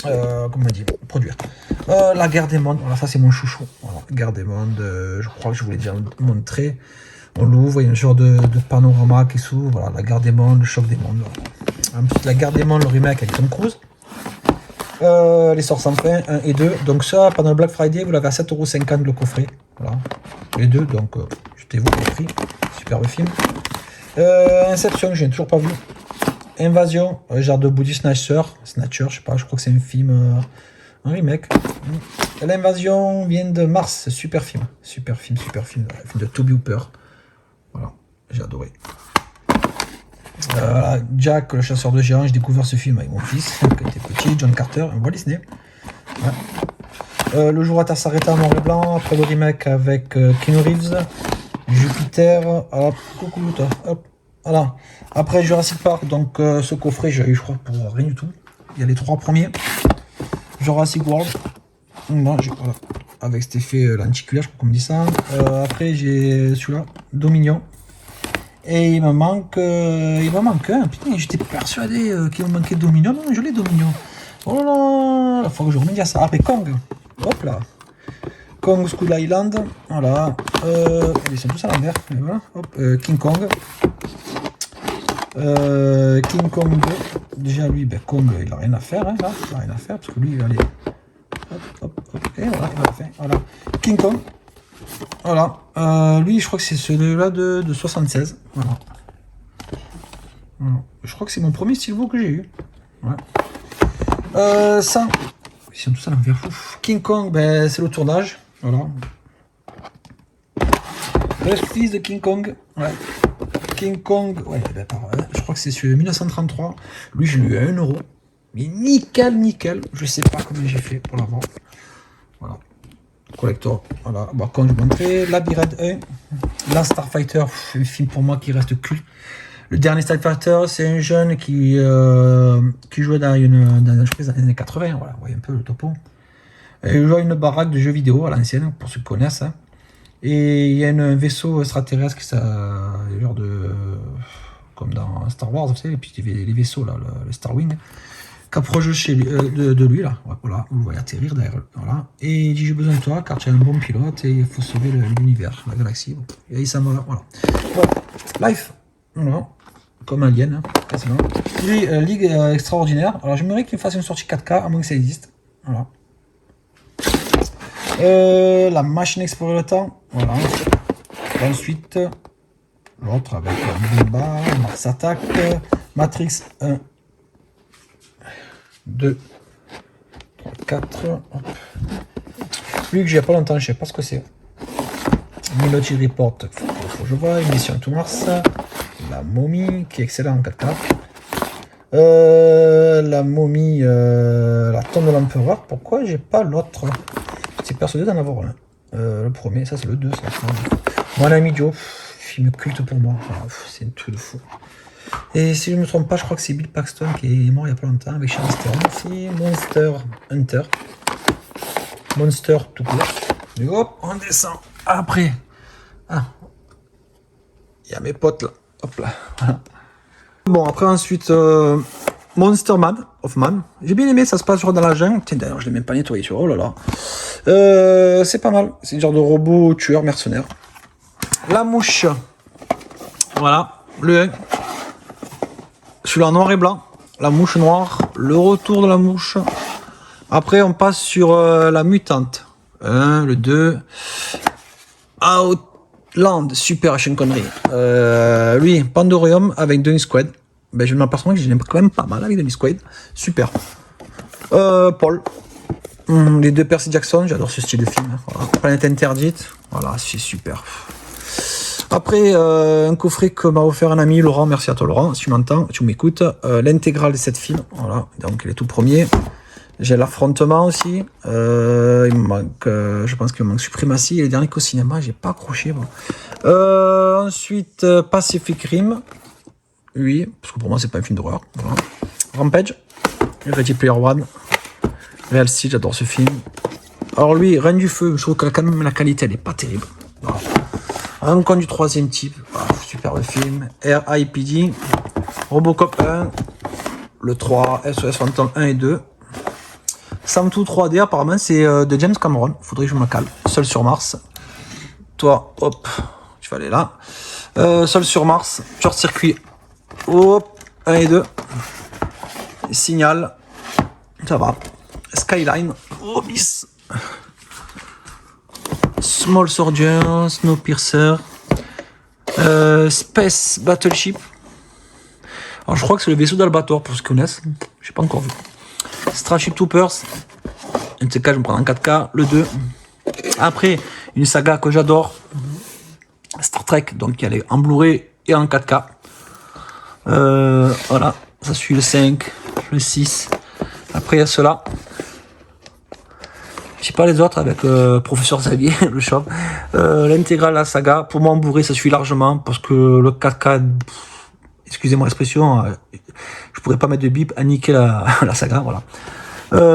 comment on dit, produire. La guerre des mondes, voilà, ça c'est mon chouchou. Voilà, guerre des mondes, je crois que je voulais déjà montrer. On l'ouvre, il y a un genre de panorama qui s'ouvre, voilà, la guerre des mondes, le choc des mondes. Voilà. Ensuite, la guerre des mondes, le remake avec Tom Cruise. Les sorts sans fin, 1 et 2. Donc ça, pendant le Black Friday, vous l'avez à 7,50 € le coffret. Voilà. Les deux, donc jetez-vous le prix. Superbe film. Inception, je n'ai toujours pas vu. Invasion, genre de Body Snatcher, je sais pas, je crois que c'est un film, un remake. L'invasion vient de Mars, super film, un film de Toby Hooper. Voilà, j'ai adoré. Jack, le chasseur de géants, j'ai découvert ce film avec mon fils, qui était petit, John Carter, un Walt Disney. Ouais. Le jour à Terre s'arrêta en noir et blanc, après le remake avec Keanu Reeves, Jupiter, hop, coucou toi, hop. Voilà. Après Jurassic Park, donc ce coffret, j'ai eu, je crois, pour rien du tout. Il y a les 3 premiers. Jurassic World. Bon, voilà. Avec cet effet lenticulaire, je crois qu'on me dit ça. Après, j'ai celui-là, Dominion. Et il me manque un. Putain, j'étais persuadé qu'il me manquait Dominion. Non, je l'ai Dominion. Oh là là, il faut que je remédie à ça. Après, Kong. Hop là. Kong School Island. Voilà. Ils sont tous à l'envers. Voilà. Hop. King Kong. King Kong 2, déjà lui, ben, Kong il n'a rien à faire, hein, là, il n'a rien à faire parce que lui il va aller hop, et voilà, il va faire, voilà. King Kong, voilà, lui je crois que c'est celui-là de 76, voilà. Je crois que c'est mon premier steelbook que j'ai eu, ouais. Ça, ils sont tous à l'envers, King Kong, ben, c'est le tournage, voilà. Le fils de King Kong, ouais. King Kong, ouais, je crois que c'est sur 1933. Lui, je l'ai eu à 1 €. Mais nickel. Je sais pas comment j'ai fait pour l'avoir. Voilà. Collector. Voilà. Bon, comme je vous montrais, Labyrinthe 1. La Starfighter, un film pour moi qui reste culte. Le dernier Starfighter, c'est un jeune qui jouait dans une entreprise dans les années 80. Voilà, vous voyez un peu le topo. Il jouait dans une baraque de jeux vidéo à l'ancienne, pour ceux qui connaissent. Hein. Et il y a un vaisseau extraterrestre qui genre de comme dans Star Wars, vous savez, et puis les vaisseaux là, le Star Wing, qu'approche de lui, là. Voilà, vous le voyez atterrir derrière. Voilà. Et il dit, j'ai besoin de toi, car tu es un bon pilote et il faut sauver l'univers, la galaxie. Et il s'en va là. Voilà. Bon, Life. Voilà. Comme Alien, hein, quasiment. Puis, Ligue extraordinaire. Alors, j'aimerais qu'il fasse une sortie 4K, à moins que ça existe. Voilà. La machine explorer le temps. Voilà. Ensuite, l'autre avec Bomba, Mars Attack, Matrix 1, 2, 3, 4. Lui que j'ai pas longtemps, je sais pas ce que c'est. Milogy Report, faut que je vois. Mission to Mars. La momie, qui est excellent en 4K. La momie, la tombe de l'empereur. Pourquoi j'ai pas l'autre? C'est persuadé d'en avoir un. Le premier, ça c'est le 2. Ça. Mon ami Joe, film culte pour moi. C'est un truc de fou. Et si je ne me trompe pas, je crois que c'est Bill Paxton qui est mort il n'y a pas longtemps avec Charlize Theron. C'est Monster Hunter. Monster tout court. Et hop, on descend. Après, il y a mes potes là. Hop là. Voilà. Bon, après ensuite, Monster Man of Man. J'ai bien aimé, ça se passe dans la jungle. Tiens, d'ailleurs, je l'ai même pas nettoyé sur. Oh là là. C'est pas mal. C'est le genre de robot tueur mercenaire. La mouche. Voilà. Le 1. Celui-là en noir et blanc. La mouche noire. Le retour de la mouche. Après, on passe sur la mutante. 1, le 2. Outland. Super, je une connerie. Lui, Pandorium avec Dennis Quaid. Ben, je m'aperçois que j'aime quand même pas mal avec Dennis Quaid. Super. Paul. Les deux Percy Jackson, j'adore ce style de film. Voilà. Planète interdite. Voilà, c'est super. Après, un coffret que m'a offert un ami, Laurent. Merci à toi, Laurent. Si tu m'entends, tu m'écoutes. L'intégrale de cette film. Voilà, donc les tout premiers. J'ai l'affrontement aussi. Il me manque, je pense qu'il me manque Suprématie. Et le dernier qu'au cinéma, j'ai pas accroché. Bon. Ensuite, Pacific Rim. Oui, parce que pour moi, c'est pas un film d'horreur. Voilà. Rampage. Ready Player One. Real Steel, j'adore ce film. Alors lui, Reine du Feu, je trouve que quand même la qualité, elle est pas terrible. Voilà. Un con du troisième type. Voilà, superbe film. R.I.P.D. Robocop 1. Le 3. SOS Phantom 1 et 2. Samtou 3D, apparemment, c'est de James Cameron. Faudrait que je me cale. Seul sur Mars. Toi, hop, tu vas aller là. Seul sur Mars. Short Circuit. Hop, 1 et 2. Signal. Ça va. Skyline. Oh, bis. Small Soldier. Snowpiercer. Space Battleship. Alors, je crois que c'est le vaisseau d'Albator, pour ceux qui connaissent. Je n'ai pas encore vu. Starship Troopers. Un de ces cas, je me prends en 4K. Le 2. Après, une saga que j'adore. Star Trek. Donc, elle est en Blu-ray et en 4K. Voilà. Ça suit le 5, le 6. Après, il y a ceux-là. Je sais pas les autres avec Professeur Xavier, le shop. L'intégrale, la saga. Pour moi, en Blu-ray, ça suit largement. Parce que le 4K, excusez-moi l'expression, je pourrais pas mettre de bip à niquer la saga, voilà.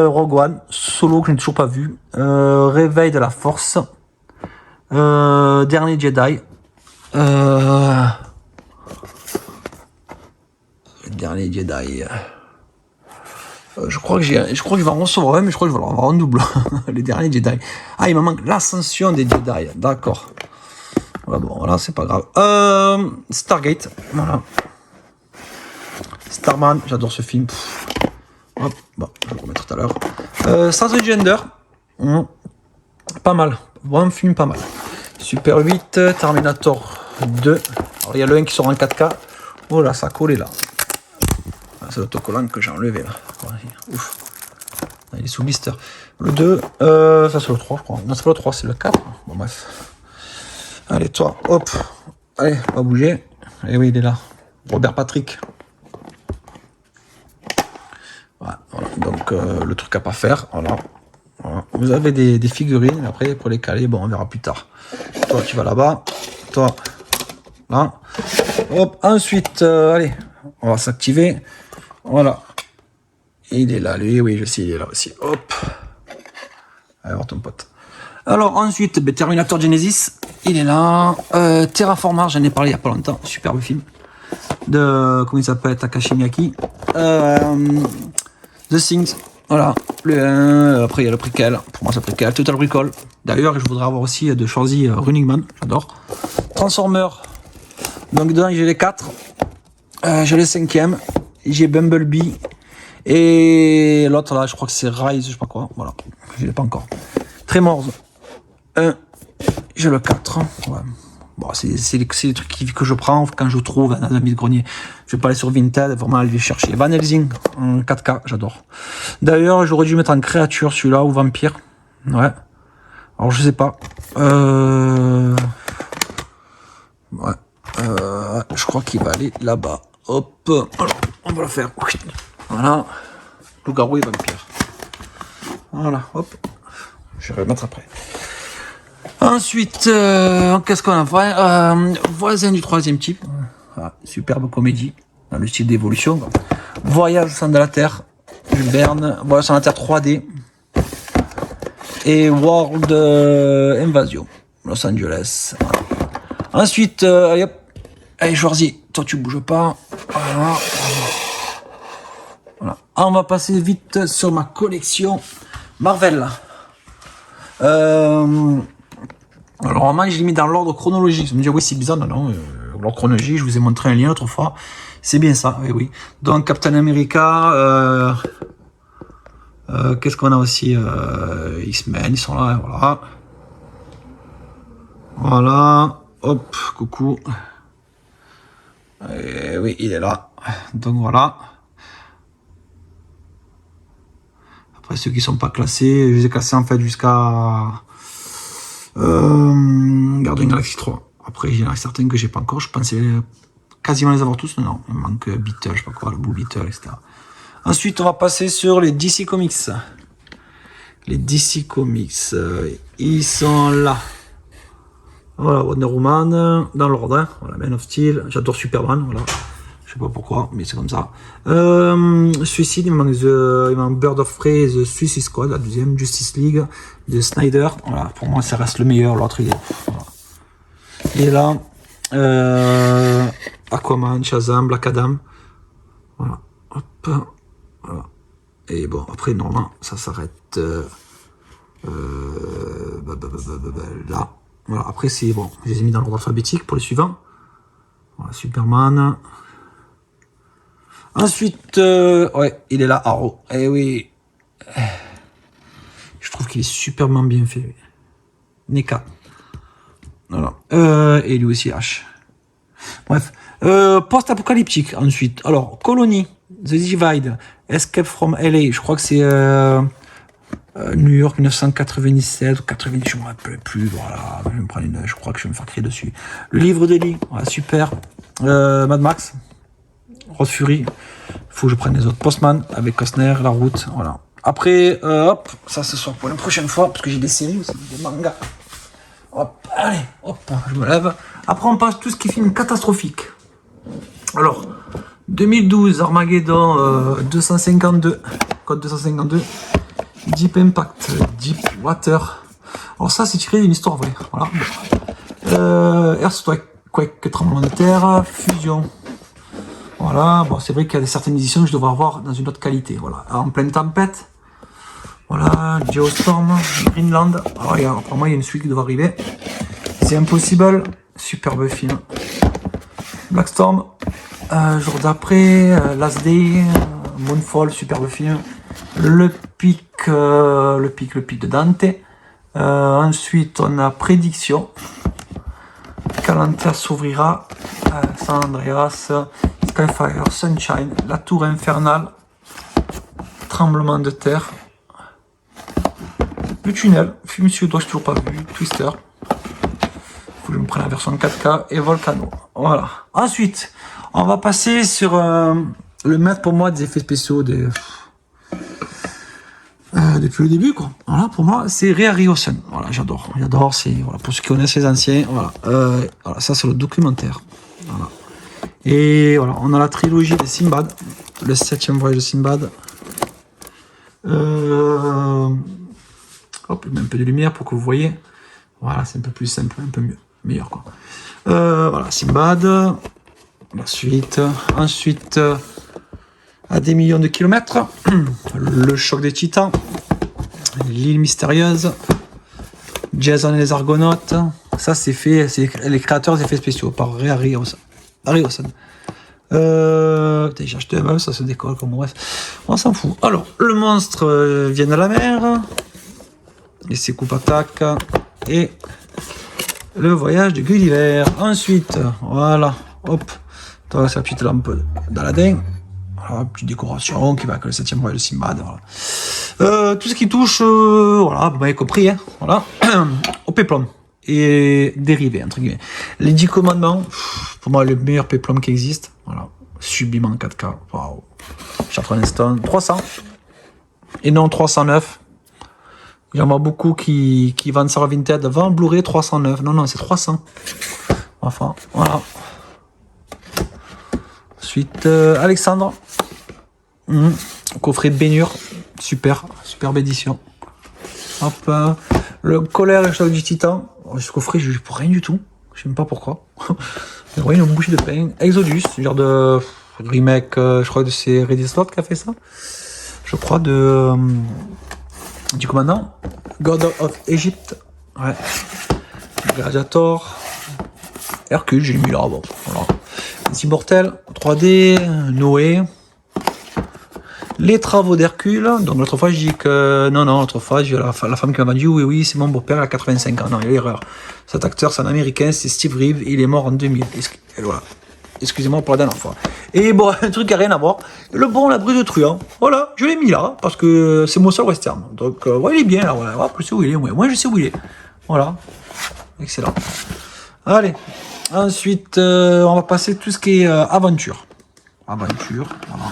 Rogue One, Solo que je n'ai toujours pas vu. Réveil de la Force. Dernier Jedi. Le dernier Jedi. Je crois que je vais en recevoir un, mais je crois que je vais en avoir un double. Les derniers Jedi. Ah, il me manque l'ascension des Jedi. D'accord. Voilà, bon, voilà, c'est pas grave. Stargate, voilà. Starman, j'adore ce film. Hop, bon, je vais le remettre tout à l'heure. Transgender, pas mal. Bon film, pas mal. Super 8, Terminator 2. Alors, il y a le 1 qui sort en 4K. Oh là, ça collait là. C'est l'autocollant que j'ai enlevé là. Ouf. Il est sous blister. Le 2, ça c'est le 3, je crois. Non, c'est pas le 3, c'est le 4. Bon, bref. Allez, toi, hop. Allez, pas bouger. Et oui, il est là. Robert Patrick. Voilà, donc le truc à pas faire. Voilà. Vous avez des figurines. Après, pour les caler, bon, on verra plus tard. Toi, tu vas là-bas. Toi, là. Hop, ensuite, allez, on va s'activer. Voilà. Il est là, lui, oui, je sais, il est là aussi. Hop. Allez voir ton pote. Alors, ensuite, Terminator Genesis, il est là. Terraformars, j'en ai parlé il n'y a pas longtemps. Superbe film. De, comment il s'appelle, Takashi Miike. The Things. Voilà. Le 1, après il y a le préquel. Pour moi, c'est préquel. Total Recall. D'ailleurs, je voudrais avoir aussi de Shorzy Running Man. J'adore. Transformers. Donc, dedans, j'ai les 4. J'ai le 5e. J'ai Bumblebee. Et l'autre, là, je crois que c'est Rise, je sais pas quoi. Voilà. Je l'ai pas encore. Tremors. 1. J'ai le 4. Ouais. Bon, c'est les trucs que je prends quand je trouve un ami de grenier. Je vais pas aller sur Vinted, vraiment aller les chercher. Van Helsing en 4K, j'adore. D'ailleurs, j'aurais dû mettre en créature celui-là ou vampire. Ouais. Alors, je sais pas. Ouais. Je crois qu'il va aller là-bas. Hop. Alors, on va le faire. Voilà. Loup-garou et vampire. Voilà. Hop. Je vais le mettre après. Ensuite, qu'est-ce qu'on a fait? Voisin du 3e type. Ah, superbe comédie, dans le style d'évolution. Voyage au centre de la Terre. Jules Verne. Voyage au centre de la Terre 3D. Et World Invasion. Los Angeles. Voilà. Ensuite, allez hop. Allez, Shorzy, toi tu bouges pas. Voilà. Voilà. On va passer vite sur ma collection Marvel. Alors, normalement, je l'ai mis dans l'ordre chronologique. Vous me dites, oui, c'est bizarre. Non, l'ordre chronologique, je vous ai montré un lien l'autre fois. C'est bien ça, oui, oui. Donc, Captain America, qu'est-ce qu'on a aussi? X-Men, ils sont là, voilà. Voilà. Hop, coucou. Oui, il est là. Donc, voilà. Après, ceux qui sont pas classés, je les ai classés, en fait, jusqu'à... Gardien Galaxy 3. Après, il y en a certains que j'ai pas encore. Je pensais quasiment les avoir tous. Non, il manque Beetle, je sais pas quoi, le Blue Beetle, etc. Ensuite, on va passer sur les DC Comics. Les DC Comics, ils sont là. Voilà, Wonder Woman, dans l'ordre. Hein. Voilà, Man of Steel. J'adore Superman. Voilà. Je sais pas pourquoi, mais c'est comme ça. Suicide, il manque Bird of Prey, The Suicide Squad, la deuxième, Justice League, de Snyder. Voilà, pour moi, ça reste le meilleur. L'autre, il est... Voilà. Et là, Aquaman, Shazam, Black Adam. Voilà. Hop. Voilà. Et bon, après, normalement, ça s'arrête là. Voilà, après, c'est bon. Je les ai mis dans l'ordre alphabétique pour les suivants. Voilà, Superman. Ensuite, ouais, il est là, Arrow. Eh oui. Je trouve qu'il est superment bien fait. NECA. Voilà. Et lui aussi H. Bref. Post-apocalyptique, ensuite. Alors, Colony, The Divide, Escape from LA. Je crois que c'est New York 1997 ou 90, je ne me rappelle plus. Voilà. Je vais me prendre je crois que je vais me faire crier dessus. Le livre d'Eli. Voilà, super. Mad Max. Rod Fury, faut que je prenne les autres. Postman avec Costner, La Route, voilà. Après, hop, ça ce soir pour la prochaine fois, parce que j'ai des séries aussi, des mangas. Hop, allez, hop, je me lève. Après, on passe tout ce qui est film catastrophique. Alors, 2012, Armageddon 252, code 252, Deep Impact, Deep Water. Alors ça, c'est tiré d'une histoire vraie, voilà. Earthquake, tremblement de terre, Fusion. Voilà, bon, c'est vrai qu'il y a certaines éditions que je devrais avoir dans une autre qualité. Voilà, en pleine tempête. Voilà, Geostorm, Greenland. Alors, apparemment, il y a une suite qui devrait arriver. C'est Impossible, superbe film. Blackstorm, jour d'après, Last Day, Moonfall, superbe film. Le pic de Dante. Ensuite, on a Prédiction. Calanthea s'ouvrira. San Andreas. Skyfire, Sunshine, La Tour Infernale, Tremblement de terre, Le Tunnel, film suédois, je n'ai toujours pas vu, Twister, faut que je me prenne la version 4K, et Volcano. Voilà. Ensuite, on va passer sur le maître pour moi des effets spéciaux depuis le début, quoi. Voilà, pour moi, c'est Ray Harryhausen. Voilà, j'adore, c'est, voilà, pour ceux qui connaissent les anciens, voilà. Voilà, ça c'est le documentaire. Voilà. Et voilà, on a la trilogie de Sinbad, le 7e voyage de Sinbad. Hop, je mets un peu de lumière pour que vous voyez. Voilà, c'est un peu plus simple, un peu mieux, meilleur quoi. Voilà, Sinbad. La suite. Ensuite, à des millions de kilomètres. Le choc des titans. L'île mystérieuse. Jason et les Argonautes. Ça, c'est fait, c'est les créateurs des effets spéciaux par Ray Harryhausen. J'ai acheté un meuble, ça se décolle comme bref. On s'en fout. Alors, le monstre vient de la mer. Et ses coups attaque. Et le voyage de Gulliver. Ensuite, voilà. Hop. C'est la petite lampe d'Aladin. Voilà, petite décoration qui va avec le 7e royaume de Simbad. Voilà. Tout ce qui touche, voilà, vous m'avez compris, hein, voilà, au péplum et dérivé, entre guillemets. Les 10 commandements, pour moi, le meilleur péplum qui existe. Voilà, sublime en 4K. Waouh. Chartres Stone, 300. Et non 309. Il y en a beaucoup qui vendent ça à Vinted. Vend Blu-ray 309. Non, c'est 300. Enfin, voilà. Ensuite, Alexandre. Coffret Bénure. Super édition. Hop. Le colère et le choc du titan. Ce coffret, je pour rien du tout. Je sais même pas pourquoi. Vous voyez, une bouchée de pain. Exodus, genre de remake, je crois que c'est Ridley Scott qui a fait ça. Je crois du commandant. God of Egypt. Ouais. Gladiator. Hercule, j'ai mis là. Bon, voilà. Les Immortels, 3D, Noé. Les travaux d'Hercule. Donc l'autre fois, je dis que... Non, l'autre fois, j'ai la femme qui m'a dit oui, c'est mon beau-père, il a 85 ans. Non, il y a l'erreur. Cet acteur, c'est un Américain, c'est Steve Reeves, il est mort en 2000. Et voilà. Excusez-moi pour la dernière fois. Et bon, un truc qui n'a rien à voir. Le bon, la brise de truand. Voilà, je l'ai mis là, parce que c'est mon seul western. Donc, ouais, il est bien là, voilà. Hop, je sais où il est, moi je sais où il est. Voilà. Excellent. Allez. Ensuite, on va passer tout ce qui est aventure. Aventure, voilà.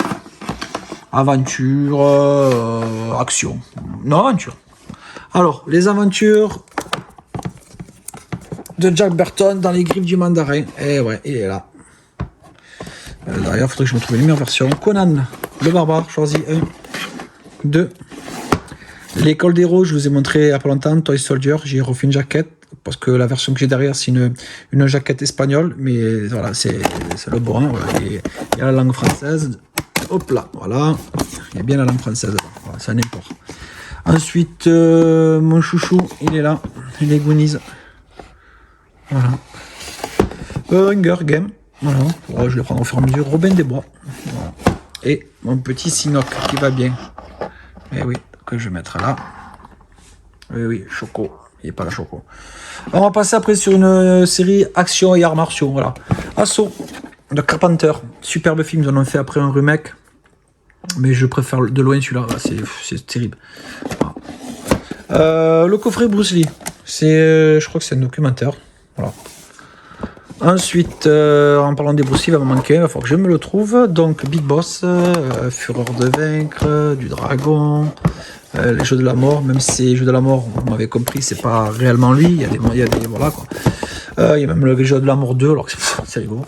Aventure, action. Non, aventure. Alors, les aventures de Jack Burton dans les griffes du mandarin. Eh ouais, il est là. D'ailleurs, il faudrait que je me trouve une meilleure version. Conan, le barbare, choisi 1, 2. L'école des héros, je vous ai montré il y a pas longtemps, Toy Soldier, j'ai refait une jaquette, parce que la version que j'ai derrière, c'est une jaquette espagnole, mais voilà, c'est le bon, hein, voilà. Il y a la langue française. Hop là, voilà. Il y a bien la langue française. Voilà, c'est un import. Ensuite, mon chouchou, il est là. Les Goonies. Voilà. Hunger Game. Voilà. Voilà, je vais prendre au fur et à mesure. Robin des Bois. Voilà. Et mon petit Sinoc qui va bien. Et oui, que je vais mettre là. Oui, Choco. Il n'est pas la Choco. On va passer après sur une série action et arts martiaux. Voilà. Assaut de Carpenter. Superbe film. Ils en ont fait après un remake. Mais je préfère de loin celui-là. C'est terrible. Voilà. Le coffret Bruce Lee. Je crois que c'est un documentaire. Voilà. Ensuite, en parlant des Bruce Lee, il va me manquer. Il va falloir que je me le trouve. Donc, Big Boss, Fureur de vaincre, du dragon, les Jeux de la mort. Même si les Jeux de la mort, vous m'avez compris, c'est pas réellement lui. Il y a des voilà quoi. Il y a même le Jeu de la mort 2, alors que c'est rigolo.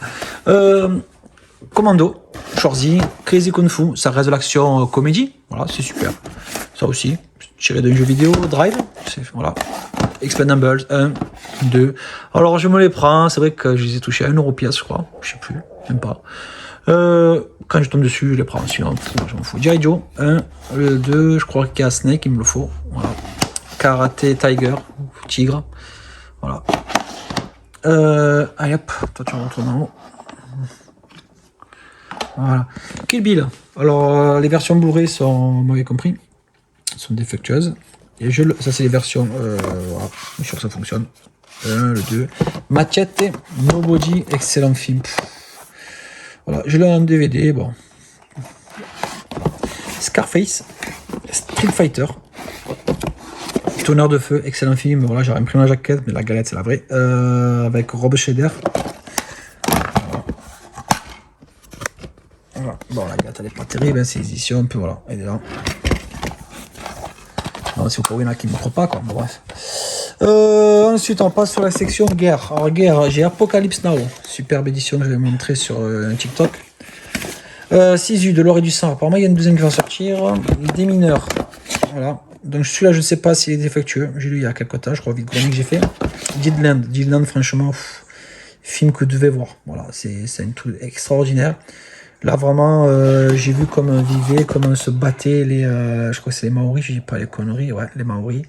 Commando, Shorzy, Crazy Kung Fu, ça reste de l'action comédie. Voilà, c'est super. Ça aussi, tiré d'un jeu vidéo, Drive, voilà. Expendables 1, 2. Alors je me les prends, c'est vrai que je les ai touchés à 1€ pièce, je crois. Je sais plus, même pas. Quand je tombe dessus, je les prends. Sinon, je m'en fous. G.I. Joe 1, le 2, je crois qu'il y a Snake, il me le faut. Voilà. Karaté Tiger, Tigre. Voilà. Allez hop, toi tu rentres en haut. Voilà. Kill Bill. Alors, les versions Blu-ray sont, vous m'avez compris, sont défectueuses. Et ça, c'est les versions. Voilà. Je suis sûr que ça fonctionne. 1, le 2. Machete, Nobody, excellent film. Voilà, je l'ai en DVD. Bon. Scarface, Street Fighter, Tonnerre de feu, excellent film. Voilà, j'ai imprimé la jaquette, mais la galette, c'est la vraie. Avec Rob Schneider. Voilà. Bon, la galette, elle n'est pas terrible, hein, c'est édition un peu, voilà, elle est là. Non, c'est au cas où il y en a qui ne montrent pas, quoi. Bon, bref. Ensuite, on passe sur la section guerre. Alors, guerre, j'ai Apocalypse Now. Superbe édition que je vais montrer sur un TikTok. Sisu, de l'or et du sang. Apparemment, il y a une deuxième qui va sortir. Des mineurs. Voilà. Donc, celui-là, je ne sais pas s'il est défectueux. J'ai lu il y a quelques temps, je crois, vite que j'ai fait. Deadland, franchement, film que vous devez voir. Voilà, c'est un truc extraordinaire. Là, vraiment, j'ai vu comment vivaient, comment se battaient les... je crois que c'est les Maoris, je dis pas les conneries, ouais, les Maoris.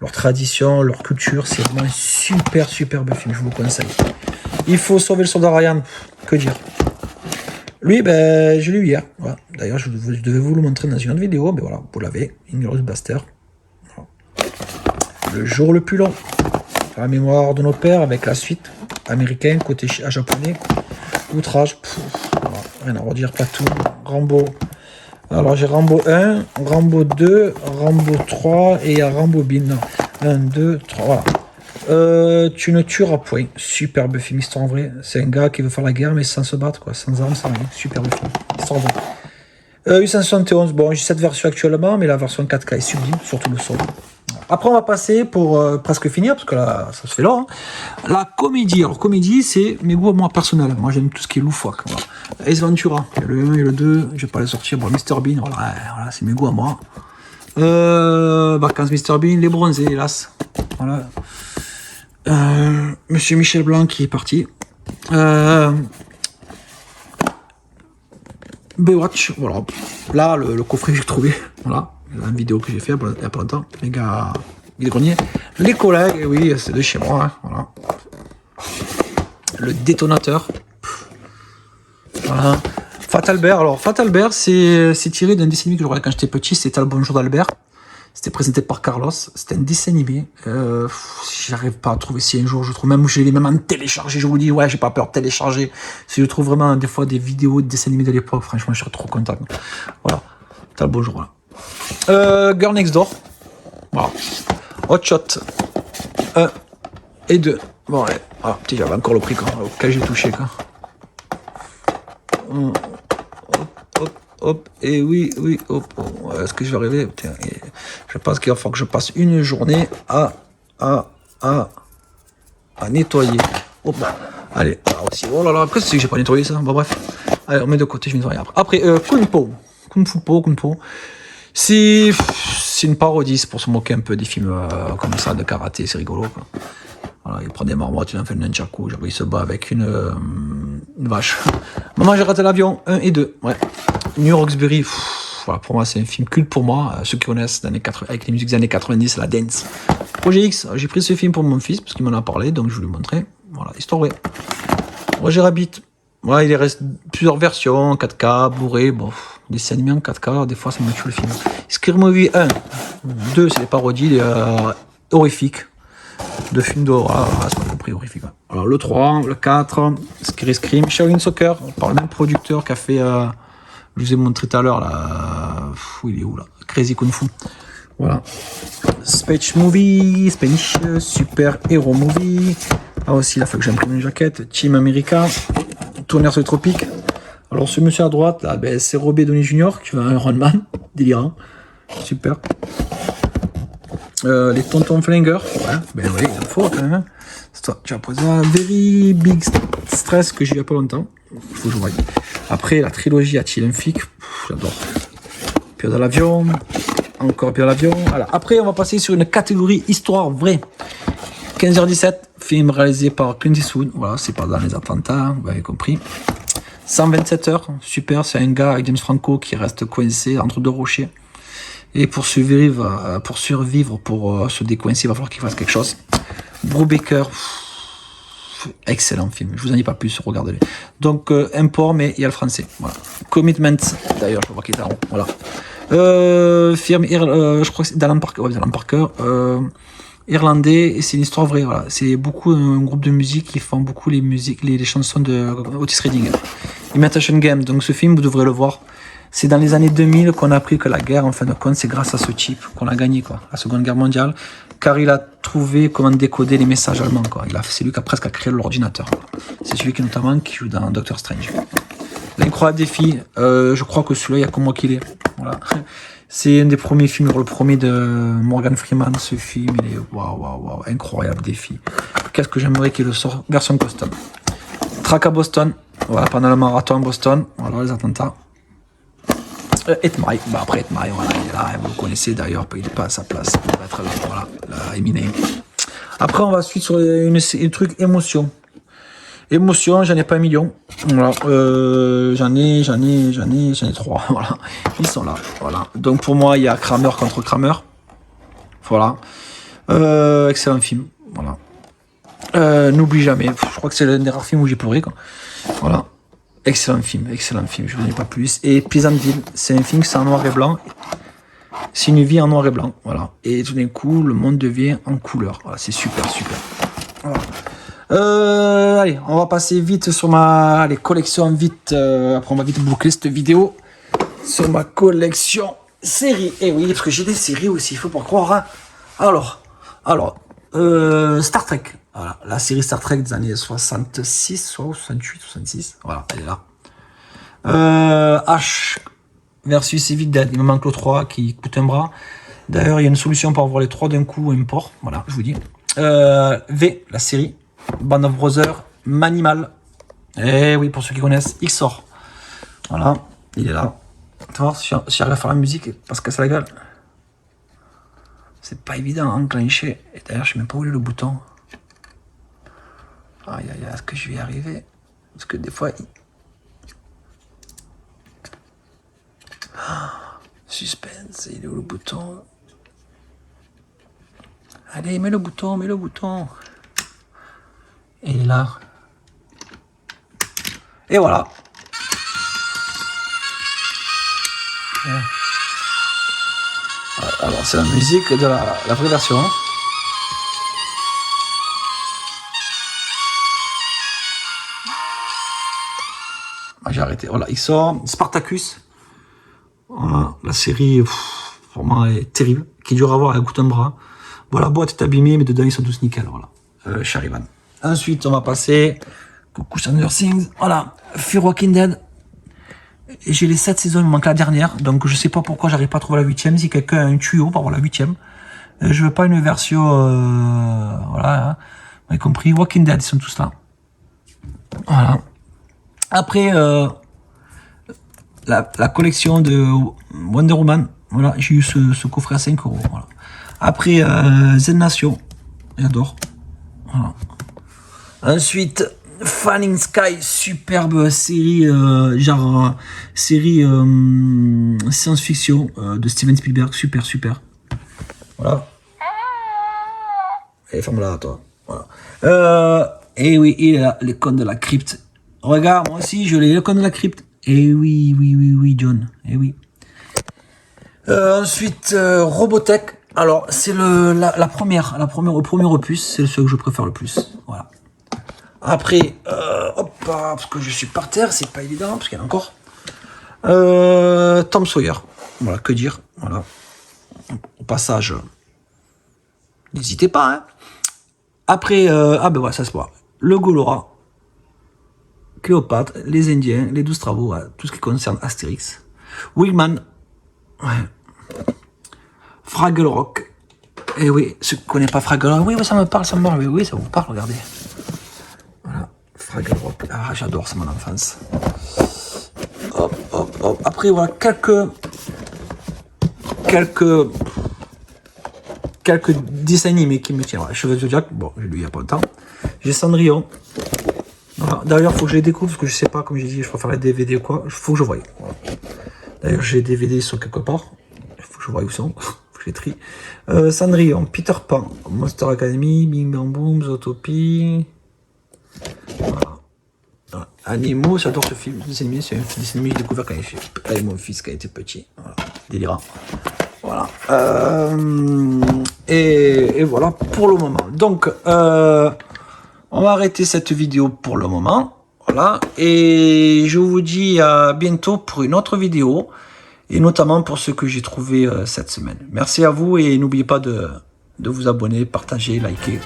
Leur tradition, leur culture, c'est vraiment un super, superbe film, je vous le conseille. Il faut sauver le soldat Ryan, que dire. Lui, ben, je l'ai eu hier. Voilà. D'ailleurs, je devais vous le montrer dans une autre vidéo, mais voilà, vous l'avez, Inglourious Basterds. Voilà. Le jour le plus long. La mémoire de nos pères avec la suite américaine, côté japonais. Outrage, voilà, rien à redire, pas tout. Rambo. Alors j'ai Rambo 1, Rambo 2, Rambo 3 et il y a Rambo Bin. 1, 2, 3, voilà. Tu ne tueras point. Superbe film, histoire en vrai. C'est un gars qui veut faire la guerre mais sans se battre, quoi. Sans armes, sans rien. Superbe film, histoire en vrai. 871, bon, j'ai cette version actuellement, mais la version 4K est sublime, surtout le son. Après, on va passer pour presque finir, parce que là, ça se fait là. Hein. La comédie. Alors, comédie, c'est mes goûts, moi, personnels. Moi, j'aime tout ce qui est loufoque. Voilà. Ace Ventura, il y a le 1 et le 2, je vais pas les sortir. Bon, Mr Bean, voilà c'est mes goûts à moi. Vacances Mr Bean, Les Bronzés, hélas. Voilà. Monsieur Michel Blanc qui est parti. Baywatch, voilà. Là, le coffret que j'ai trouvé, voilà. La vidéo que j'ai fait il y a pas longtemps, les gars, les greniers. Les collègues, et oui, c'est de chez moi, hein, voilà. Le détonateur. Voilà. Fatalbert, alors Fatalbert, c'est tiré d'un dessin animé que je regardais quand j'étais petit, c'était Le Bonjour d'Albert. C'était présenté par Carlos, c'était un dessin animé. J'arrive pas à trouver si un jour je trouve, même j'ai les mêmes en téléchargé, je vous dis, ouais, j'ai pas peur de télécharger. Si je trouve vraiment des fois des vidéos de dessins animés de l'époque, franchement, je serais trop content. Voilà, t'as le bonjour là. Girl Next Door, voilà. Hot Shot 1 et 2. Bon, allez, ah, petit, j'avais encore le prix quoi, auquel j'ai touché quoi. Hop, et oui, hop, est-ce que je vais arriver? Putain, je pense qu'il va falloir que je passe une journée à nettoyer. Hop, allez, alors aussi, oh là là, après c'est que j'ai pas nettoyé ça, bon bref. Allez, on met de côté, je vais nettoyer après. Après, Kung Fu Po. C'est une parodie, c'est pour se moquer un peu des films comme ça, de karaté, c'est rigolo quoi. Voilà, il prend des marmottes, il en fait le nunchaku, genre il se bat avec une vache. Maman, j'ai raté l'avion, 1 et 2, ouais. New Roxbury, voilà, pour moi c'est un film culte pour moi, ceux qui connaissent avec les musiques des années 90, la dance. Projet X, j'ai pris ce film pour mon fils parce qu'il m'en a parlé, donc je vais lui montrer. Voilà, histoire vraie. Roger Rabbit, ouais, il reste plusieurs versions, 4K, Blu-ray, bon, des animés en 4K, des fois ça me tue le film. Scary Movie 1, 2 c'est des parodies horrifiques. De films d'horreur, c'est pas compris, horrifique. Alors le 3, le 4, Scary Scream, Shaolin Soccer, par le même producteur qui a fait, je vous ai montré tout à l'heure, là, il est où là, Crazy Kung Fu. Voilà. Spanish Super Hero Movie. Ah aussi, il a fallu que j'imprime une jaquette. Team America, Tonnerre sur les tropiques. Alors ce monsieur à droite, là, ben, c'est Robert Downey Jr. qui va un Iron Man, délirant. Super. Les Tontons Flingers, ouais, ben oui, il faut quand même. Tu as posé un Very Big Stress que j'ai eu il y a pas longtemps. Il faut que je voie. Après, la trilogie à Chilenfic, j'adore. Pierre de l'avion, encore Pierre de l'avion. Voilà. Après, on va passer sur une catégorie histoire vraie. 15h17, film réalisé par Clint Eastwood. Voilà, c'est pas dans les attentats, vous avez compris. 127 heures, super, c'est un gars avec James Franco qui reste coincé entre deux rochers. Et pour survivre, pour se décoincer, il va falloir qu'il fasse quelque chose. Brubaker, excellent film. Je vous en dis pas plus, regardez-le. Donc, import, mais il y a le français. Voilà. Commitment, d'ailleurs, je vois qu'il est en haut. Voilà. Firme, je crois que c'est d'Alan Parker. Ouais, Alan Parker. Irlandais, et c'est une histoire vraie. Voilà. C'est beaucoup un groupe de musique qui font beaucoup les musiques, les chansons de Otis Redding. Imitation Game. Donc, ce film, vous devrez le voir. C'est dans les années 2000 qu'on a appris que la guerre, en fin de compte, c'est grâce à ce type qu'on a gagné, quoi, la Seconde Guerre mondiale, car il a trouvé comment décoder les messages allemands, quoi. C'est lui qui a presque créé l'ordinateur. C'est celui qui notamment qui joue dans Doctor Strange. L'incroyable défi, je crois que celui-là, il y a que moi qui l'ai. Voilà. C'est un des premiers films, le premier de Morgan Freeman, ce film, il est waouh, incroyable défi. Qu'est-ce que j'aimerais qu'il le sorte, version custom. Track à Boston, voilà, pendant le marathon à Boston, voilà les attentats. Etmai, bah après Etmai, voilà, il est là, vous le connaissez d'ailleurs, il n'est pas à sa place, il va être là, voilà, là, Eminem. Après, on va suivre sur une truc émotion. Émotion, j'en ai pas un million. Voilà. J'en ai 3. Voilà. Ils sont là. Voilà. Donc pour moi, il y a Kramer contre Kramer. Voilà. Excellent film. Voilà. N'oublie jamais. Je crois que c'est l'un des rares films où j'ai pleuré, quoi. Voilà. Excellent film. Je ne dis pas plus. Et Pleasantville, c'est un film, c'est en noir et blanc. C'est une vie en noir et blanc. Voilà. Et tout d'un coup, le monde devient en couleur. Voilà. C'est super. Voilà. Allez, on va passer vite sur ma collection vite. Après, on va vite boucler cette vidéo sur ma collection série. Et oui, parce que j'ai des séries aussi, il faut pas croire. Hein. Alors, Star Trek. Voilà, la série Star Trek des années 66, soit 68, 66. Voilà, elle est là. H versus Evil Dead. Il me manque le 3 qui coûte un bras. D'ailleurs, il y a une solution pour avoir les 3 d'un coup, un port. Voilà, je vous dis. V, la série. Band of Brothers, Manimal. Eh oui, pour ceux qui connaissent, XOR. Voilà, il est là. Tu vois, si j'arrive à faire la musique, parce que ça la gueule. C'est pas évident à enclencher. Et d'ailleurs, je sais même pas où est le bouton. Aïe, est-ce que je vais y arriver? Parce que des fois... suspense, il est où le bouton? Allez, mets le bouton. Et il est là. Et voilà. Alors, c'est la musique de la vraie version. J'ai arrêté. Voilà, il sort Spartacus. Voilà, la série, vraiment, est terrible. Qui dure à voir, elle coûte un bras. Voilà, la boîte est abîmée, mais dedans, ils sont tous nickel. Voilà, Charivan. Ensuite, on va passer. Coucou Stranger Things. Voilà, Fear Walking Dead. J'ai les 7 saisons, il me manque la dernière. Donc, je sais pas pourquoi j'arrive pas à trouver la 8ème. Si quelqu'un a un tuyau pour avoir la 8ème. Je veux pas une version. Voilà, hein, vous avez compris. Walking Dead, ils sont tous là. Voilà. Après, la collection de Wonder Woman. Voilà, j'ai eu ce coffret à 5 €. Voilà. Après, Z Nation. J'adore. Voilà. Ensuite, Falling Sky, superbe série, série science-fiction de Steven Spielberg, super. Voilà. Et ferme-la, toi. Voilà. Et oui, il est là, les contes de la crypte. Regarde, moi aussi, je l'ai, les contes de la crypte. Et oui, John. Et oui. Ensuite, Robotech. Alors, c'est le premier opus, c'est celui que je préfère le plus. Voilà. Après, parce que je suis par terre, c'est pas évident, parce qu'il y en a encore. Tom Sawyer. Voilà, que dire. Voilà. Au passage, n'hésitez pas. Hein. Après, ben voilà, ça se voit. Le Golora, Cléopâtre, les Indiens, les 12 travaux, voilà, tout ce qui concerne Astérix. Wigman. Ouais. Fraggle Rock. Et oui, ceux qui ne connaissent pas Fraggle Rock, oui, ça me parle, oui, ça vous parle, regardez. Voilà, Fraggle Rock, ah, j'adore, c'est mon enfance. Hop. Après, voilà, quelques dessins animés qui me tiennent. Voilà, Cheveux de Zodiac, bon, j'ai lu il y a pas longtemps. J'ai Cendrillon. Voilà. D'ailleurs, il faut que je les découvre, parce que je sais pas, comme j'ai dit, je préfère les DVD ou quoi, il faut que je voie. Voilà. D'ailleurs, j'ai des DVD, ils sont quelque part. Il faut que je voie où ils sont. Je les trie. Cendrillon, Peter Pan, Monster Academy, Bing Bang Boom, Zootopie. Voilà. Animaux, j'adore ce film. C'est un dessin animé que j'ai découvert quand avec mon fils qui était petit. Voilà. Délirant. Voilà. Et voilà pour le moment. Donc, on va arrêter cette vidéo pour le moment. Voilà. Et je vous dis à bientôt pour une autre vidéo. Et notamment pour ce que j'ai trouvé cette semaine. Merci à vous et n'oubliez pas de vous abonner, partager, liker.